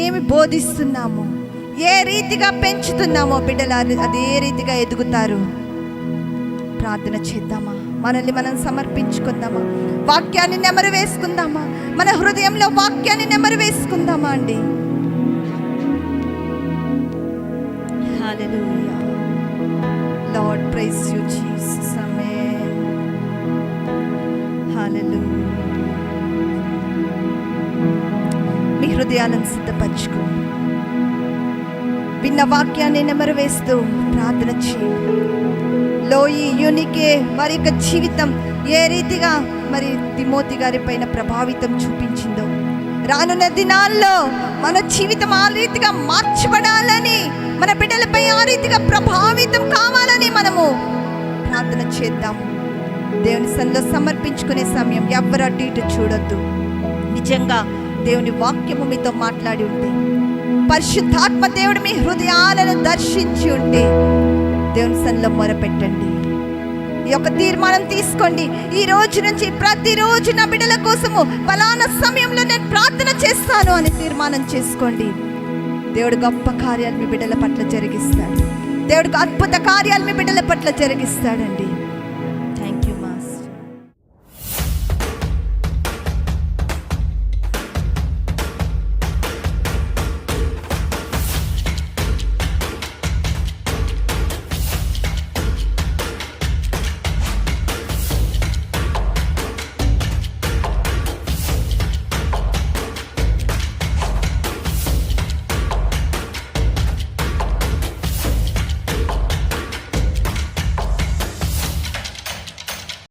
ఏమి బోధిస్తున్నామో, ఏ రీతిగా పెంచుతున్నామో బిడ్డలు అదే రీతిగా ఎదుగుతారు. ప్రార్థన చేద్దామా? మనల్ని మనం సమర్పించుకుందామా? వాక్యాన్ని నెమరు వేసుకుందామా? మన హృదయంలో వాక్యాన్ని నెమరు వేసుకుందామా అండి? హల్లెలూయా. Lord praise you Jesus. ఆమేన్. హల్లెలూయా. మీ హృదయాలను సిద్ధపరచుకోండి. విన్న వాక్యాన్ని నెమరు వేస్తూ ప్రార్థన చేయండి. లోయి యూనికే వారి యొక్క జీవితం ఏ రీతిగా మరి తిమోతి గారి పైన ప్రభావితం చూపించిందో, రానున్న దినాల్లో మన జీవితం ఆ రీతిగా మార్చబడాలని, మన బిడ్డలపై ఆ రీతిగా ప్రభావితం కావాలని మనము ప్రార్థన చేద్దాము. దేవుని సన్నిధిలో సమర్పించుకునే సమయం ఎవ్వరు అటు ఇటు చూడొద్దు. నిజంగా దేవుని వాక్యము మీతో మాట్లాడి ఉంటే, పరిశుద్ధాత్మ దేవుడు మీ హృదయాలను దర్శించి ఉంటే దేవుని సన్నిధిలో మొరపెట్టండి. ఈ యొక్క తీర్మానం తీసుకోండి. ఈ రోజు నుంచి ప్రతిరోజు నా బిడ్డల కోసము ఫలానా సమయంలో నేను ప్రార్థన చేస్తాను అని తీర్మానం చేసుకోండి. దేవుడు గొప్ప కార్యాలు మీ బిడ్డల పట్ల జరిగిస్తాడు. దేవుడికి అద్భుత కార్యాలు మీ బిడ్డల పట్ల జరిగిస్తాడండి.